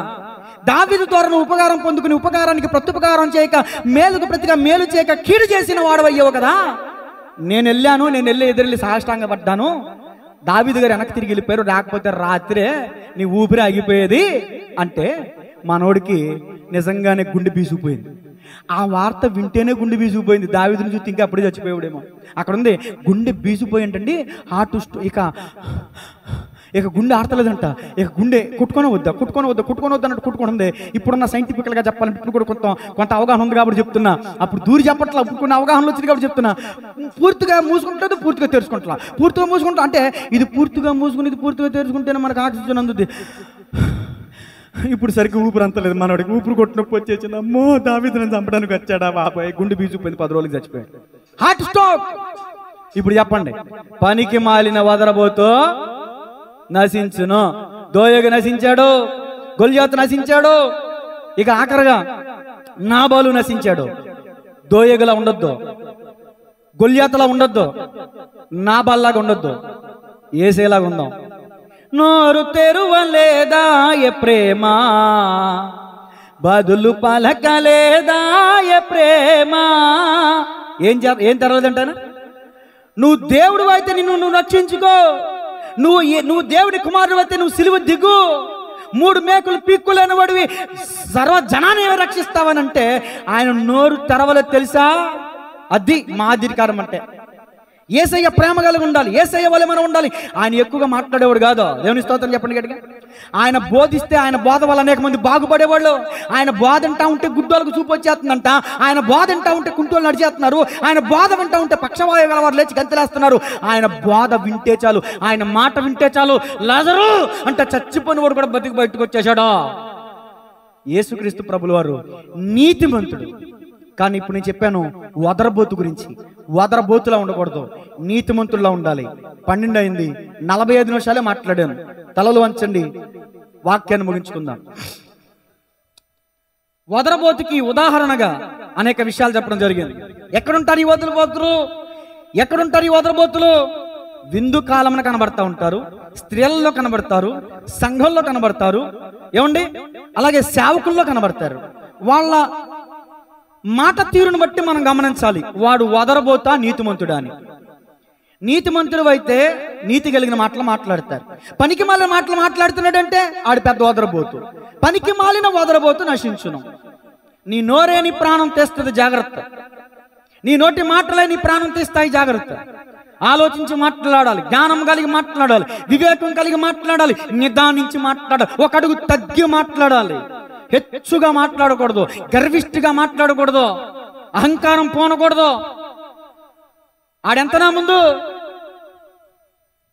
దావీదు ద్వారా నువ్వు ఉపకారం పొందుకుని ఉపకారానికి ప్రత్యుపకారం చేయక, మేలుకు ప్రతిగా మేలు చేయక కీడు చేసిన వాడవయ్యావు కదా. నేను వెళ్ళి ఎదురెళ్ళి సాష్టాంగ పడ్డాను. దావీదు గారు వెనక్కి తిరిగి వెళ్ళిపోయారు, రాకపోతే రాత్రే నీ ఊపిరి ఆగిపోయేది అంటే మనోడికి నిజంగానే గుండె బీసుకుపోయింది. ఆ వార్త వింటేనే గుండె బీసుకుపోయింది. దావీదుని చూస్తే ఇంకా అప్పుడే చచ్చిపోయాడేమో. అక్కడ ఉంది గుండె బీసుకుపోయింటండి. ఇక గుండె ఆడతలేదంట. ఇక గుండె కుట్టుకొని వద్దా అన్నట్టు కుట్టుకుంటుంది. ఇప్పుడున్న సైంటిఫికల్గా చెప్పాలంటే ఇప్పుడు కూడా కొంత అవగాహన ఉంది కాబట్టి చెప్తున్నా. అప్పుడు దూరి చెప్పట్లా, ఇప్పుడు కొన్ని అవగాహనలు వచ్చింది కాబట్టి చెప్తున్నా. పూర్తిగా మూసుకుంటుంది, పూర్తిగా తెరుచుకుంటా, పూర్తిగా మూసుకుంటా అంటే ఇది పూర్తిగా మూసుకుని ఇది పూర్తిగా తెరుచుకుంటేనే మనకు ఆక్సిజన్ అందుద్ది. ఇప్పుడు సరిగ్గా ఊపిరి అంతలేదు మనోడికి, ఊపిరి కొట్టినొప్పి వచ్చేసింది. అమ్మో దావీదుని చంపడానికి వచ్చాడా బాబాయ్, గుండె బీసుకుపోయింది, 10 రోజులకి చచ్చిపోయాడు. Heart stroke. ఇప్పుడు చెప్పండి, పనికి మాలిన వదరబోతూ నశించును. దోయగు నశించాడు, గొల్యాతు నశించాడు, ఇక ఆఖరగా నాబాలు నశించాడు. దోయగులా ఉండొద్దు, గొల్యాతులా ఉండొద్దు, నాబాల్లాగా ఉండొద్దు, ఏసేలాగా ఉందాం. నోరు తెరువలేదా ఏ ప్రేమ, బదులు పలకలేదా ఏ ప్రేమ. ఏం తెరవలేదంటాను? నువ్వు దేవుడు అయితే నువ్వు రక్షించుకో, నువ్వు దేవుడి కుమారుడు అయితే నువ్వు సిలువ దిగు, 3 మేకులు పీక్కులేని వాడివి సర్వ జనాన్ని రక్షిస్తావనంటే ఆయన నోరు తెరవలేదు తెలుసా? అది మాదిరికారం అంటే. యేసయ్య ప్రేమ కలిగి ఉండాలి, యేసయ్య వలె మనం ఉండాలి. ఆయన ఎక్కువగా మాట్లాడేవాడు కాదు. దేవుని స్తోత్రం చెప్పండి గట్టిగా. ఆయన బోధిస్తే ఆయన బోధ వల్ల అనేక మంది బాగుపడేవాళ్ళు. ఆయన బోధ అంటా ఉంటే గుడ్డోళ్ళకు చూపు వచ్చేస్తుందంట, ఆయన బోధ అంటా ఉంటే కుంటోళ్ళు నడిచేస్తున్నారు, ఆయన బోధ వింటా ఉంటే పక్షవాయు గలవారు లేచి గంతులేస్తున్నారు. ఆయన బోధ వింటే చాలు, ఆయన మాట వింటే చాలు, లాజరు అంటే చచ్చిపోయిన వాడు కూడా బయటకు వచ్చేసాడు. యేసుక్రీస్తు ప్రభుల వారు నీతిమంతుడు. కానీ ఇప్పుడు నేను చెప్పాను వదరబోతు గురించి. వదరబోతులా ఉండకూడదు, నీతిమంతుల్లా ఉండాలి. 12 అయింది, 45 నిమిషాలే మాట్లాడాను. తలలు వంచండి, వాక్యాన్ని ముగించుకుందాం. వదరబోతుకి ఉదాహరణగా అనేక విషయాలు చెప్పడం జరిగింది. ఎక్కడుంటారు ఈ వదరబోతులు? ఎక్కడుంటారు ఈ వదరబోతులు? విందు కాలమున కనబడతా ఉంటారు, స్త్రీలలో కనబడతారు, సంఘంలో కనబడతారు, ఏమండి అలాగే సేవకుల్లో కనబడతారు. వాళ్ళ మాట తీరును బట్టి మనం గమనించాలి, వాడు వదరబోతా నీతిమంతుడా అని. నీతిమంతుడు అయితే నీతి కలిగిన మాటలు మాట్లాడతారు. పనికి మాలిన మాటలు మాట్లాడుతున్నాడంటే ఆడు పెద్ద వదరబోతు. పనికి మాలిన వదరబోతు నశించును. నీ నోరే నీ ప్రాణం తీస్తుంది, జాగ్రత్త. నీ నోటి మాటలే నీ ప్రాణం తీస్తాయి, జాగ్రత్త. ఆలోచించి మాట్లాడాలి, జ్ఞానం కలిగి మాట్లాడాలి, వివేకం కలిగి మాట్లాడాలి, నిదానించి మాట్లాడాలి, ఒక అడుగు తగ్గి మాట్లాడాలి. హెచ్చుగా మాట్లాడకూడదు, గర్విష్ఠిగా మాట్లాడకూడదు, అహంకారం పోనకూడదు. ఆడెంతనా ముందు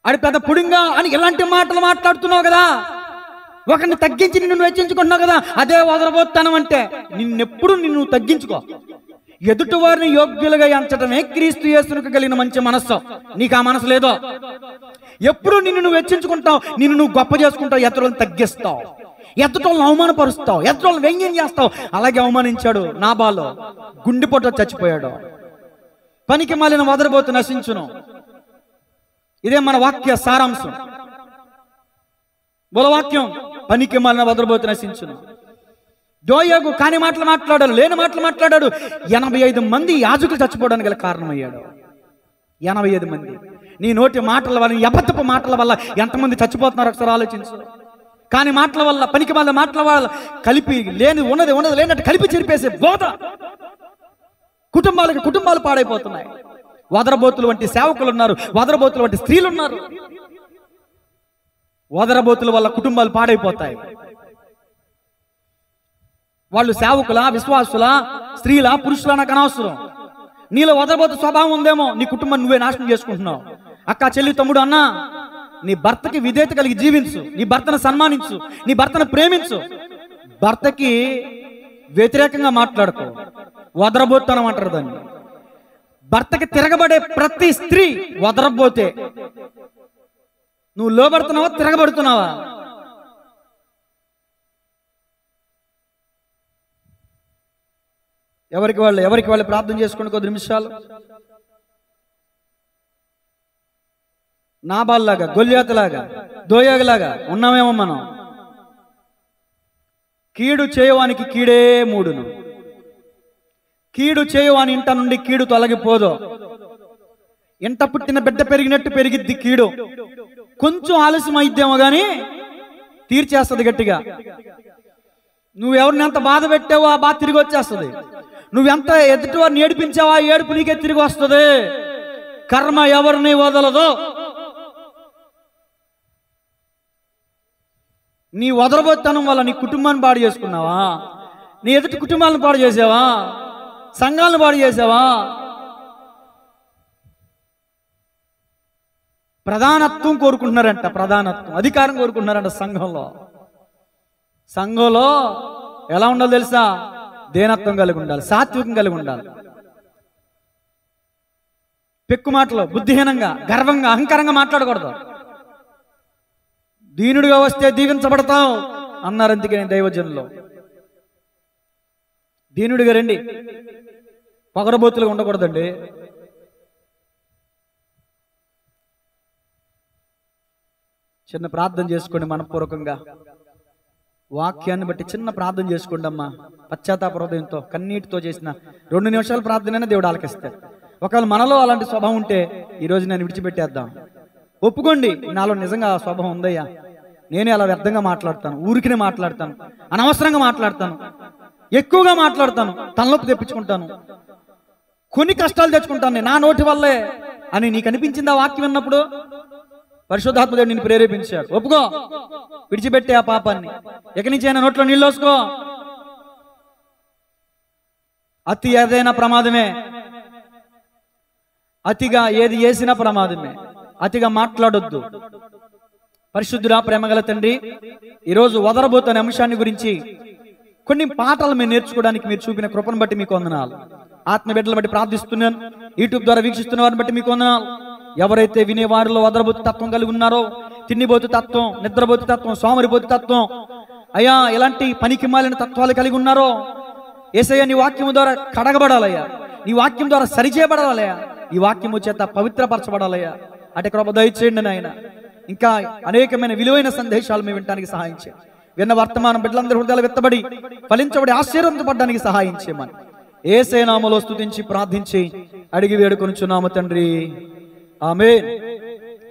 ఆడి పెద్ద పుడింగా అని ఇలాంటి మాటలు మాట్లాడుతున్నావు కదా, ఒకరిని తగ్గించి నిన్ను వెచ్చించుకుంటున్నావు కదా, అదే వదలబోతాను అంటే నిన్నెప్పుడు నిన్ను తగ్గించుకో. ఎదుటి వారిని యోగ్యులుగా ఎంచడమే క్రీస్తు యేసునికి కలిగిన మంచి మనస్సు. నీకు ఆ మనసు లేదో, ఎప్పుడు నిన్ను నువ్వు వెచ్చించుకుంటావు, నిన్ను నువ్వు గొప్ప చేసుకుంటావు, ఎదురులను తగ్గిస్తావు, ఎదుటోళ్ళని అవమానపరుస్తావు, ఎదుటోళ్ళని వ్యంగ్యం చేస్తావు. అలాగే అవమానించాడు నాబాలు, గుండెపోటు చచ్చిపోయాడు. పనికి మాలిన వదరబోతు నశించును. ఇదే మన వాక్య సారాంశం. బోలవాక్యం, పనికి మాలిన వదరబోతు నశించును. దోయగు కాని మాటలు మాట్లాడాడు, లేని మాటలు మాట్లాడాడు. 85 మంది యాజకులు చచ్చిపోవడానికి గల కారణమయ్యాడు. 85 మంది. నీ నోటి మాటల వల్ల, అబద్ధపు మాటల వల్ల ఎంతమంది చచ్చిపోతున్నారు ఒకసారి ఆలోచించు. కానీ మాటల వల్ల, పనికి వాళ్ళ మాటల వల్ల కలిపి ఉన్నది లేనట్టు కలిపి చెరిపేసే బోధ కుటుంబాలు పాడైపోతున్నాయి. వదరబోతులు వంటి సేవకులు ఉన్నారు, వదరబోతులు వంటి స్త్రీలు ఉన్నారు. వదరబోతుల వల్ల కుటుంబాలు పాడైపోతాయి. వాళ్ళు సేవకుల, విశ్వాసుల, స్త్రీల, పురుషుల నాకు అనవసరం. నీలో వదరబోతు స్వభావం ఉందేమో, నీ కుటుంబాన్ని నువ్వే నాశనం చేసుకుంటున్నావు. అక్క, చెల్లి, తమ్ముడు, అన్న, నీ భర్తకి విధేయత కలిగి జీవించు, నీ భర్తను సన్మానించు, నీ భర్తను ప్రేమించు. భర్తకి వ్యతిరేకంగా మాట్లాడుకో. వదరబోతనం అంటారు దాన్ని. భర్తకి తిరగబడే ప్రతి స్త్రీ వదరబోతే. నువ్వు లోబడుతున్నావా, తిరగబడుతున్నావా? ఎవరికి వాళ్ళు ప్రార్థన చేసుకోండి కొద్ది నిమిషాలు. నాబాల్లాగా, గొల్యాతులాగా, దోయగలాగా ఉన్నామేమో మనం. కీడు చేయవానికి కీడే మూడును. కీడు చేయవాని ఇంట నుండి కీడు తొలగిపోదు. ఇంట పుట్టిన బిడ్డ పెరిగినట్టు పెరిగిద్ది కీడు. కొంచెం ఆలస్యం అయిద్దేమో గాని తీర్చేస్తుంది గట్టిగా. నువ్వెవరిని ఎంత బాధ పెట్టావో ఆ బాధ తిరిగి వచ్చేస్తుంది. నువ్వెంత ఎదుటివారిని ఏడిపించావో ఆ ఏడుపు నీకే తిరిగి వస్తుంది. కర్మ ఎవరిని వదలదు. నీ వదలబోతనం వల్ల నీ కుటుంబాన్ని పాడు చేసుకున్నావా? నీ ఎదుటి కుటుంబాలను పాడు చేసావా? సంఘాలను పాడు చేసావా? ప్రధానత్వం కోరుకుంటున్నారంట, ప్రధానత్వం, అధికారం కోరుకుంటున్నారంట సంఘంలో ఎలా ఉండాలి తెలుసా? దేనత్వం కలిగి ఉండాలి, సాత్వికం కలిగి ఉండాలి. పెక్కు మాటలు, బుద్ధిహీనంగా, గర్వంగా, అహంకారంగా మాట్లాడకూడదు. దీనుడిగా వస్తే దీవించబడతావు అన్నారు. అందుకే దైవజనులు దీనుడిగా రండి, పొగరబోతులుగా ఉండకూడదండి. చిన్న ప్రార్థన చేసుకోండి మనపూర్వకంగా. వాక్యాన్ని బట్టి చిన్న ప్రార్థన చేసుకోండి అమ్మా. పశ్చాత్తాప హృదయంతో, కన్నీటితో చేసిన 2 నిమిషాల ప్రార్థనైనా దేవుడు ఆలకిస్తాడు. ఒకవేళ మనలో అలాంటి స్వభావం ఉంటే ఈరోజు నేను విడిచిపెట్టేద్దాం. ఒప్పుకోండి, నాలో నిజంగా ఆ స్వభావం ఉందయ్యా, నేనే అలా వ్యర్థంగా మాట్లాడతాను, ఊరికినే మాట్లాడతాను, అనవసరంగా మాట్లాడతాను, ఎక్కువగా మాట్లాడతాను, తలనొప్పి తెప్పించుకుంటాను, కొన్ని కష్టాలు తెచ్చుకుంటాను నా నోటి వల్లే అని నీకు అనిపించింది ఆ వాక్యం విన్నప్పుడు? పరిశుద్ధాత్మ దేవుడు నిన్ను ప్రేరేపించాడు. ఒప్పుకో, విడిచిపెట్టే ఆ పాపాన్ని. ఎక్కడి నుంచి అయినా నోట్లో నీళ్ళు వేసుకో. అతి ఏదైనా ప్రమాదమే, అతిగా ఏది చేసినా ప్రమాదమే. అతిగా మాట్లాడొద్దు. పరిశుద్ధుడా, ప్రేమగల తండ్రి, ఈరోజు వదరబోతున్న అంశాన్ని గురించి కొన్ని పాఠాలు మేము నేర్చుకోవడానికి మీరు చూపిన కృపను బట్టి మీకు వందనాలు. ఆత్మ బిడ్డలను బట్టి ప్రార్థిస్తున్నాను. యూట్యూబ్ ద్వారా వీక్షిస్తున్న వారిని బట్టి మీకు వందనాలు. ఎవరైతే వినేవారిలో వదరబోతు తత్వం కలిగి ఉన్నారో, తిండిబోతు తత్వం, నిద్రబోతు తత్వం, సోమరిబోతు తత్వం, అయ్యా ఇలాంటి పనికి మాలిన తత్వాలు కలిగి ఉన్నారో, యేసయ్య నీ వాక్యము ద్వారా కడగబడాలయ్యా, నీ వాక్యం ద్వారా సరిచేయబడాలయ్యా, ఈ వాక్యము చేత పవిత్రపరచబడాలయ్యా. అంటే కృప దయచేయండి నాయన. ఇంకా అనేకమైన విలువైన సందేశాలు మేము వినడానికి సహాయం చేయండి. విన్న వర్తమానం బిడ్డలందరూ హృదయాలు విత్తబడి ఫలించబడి ఆశీర్వదించబడడానికి సహాయం చేయమని యేసయ్య నామములో స్తుతించి ప్రార్థించి అడిగి వేడుకొనుచున్నాము తండ్రి. ఆమేన్.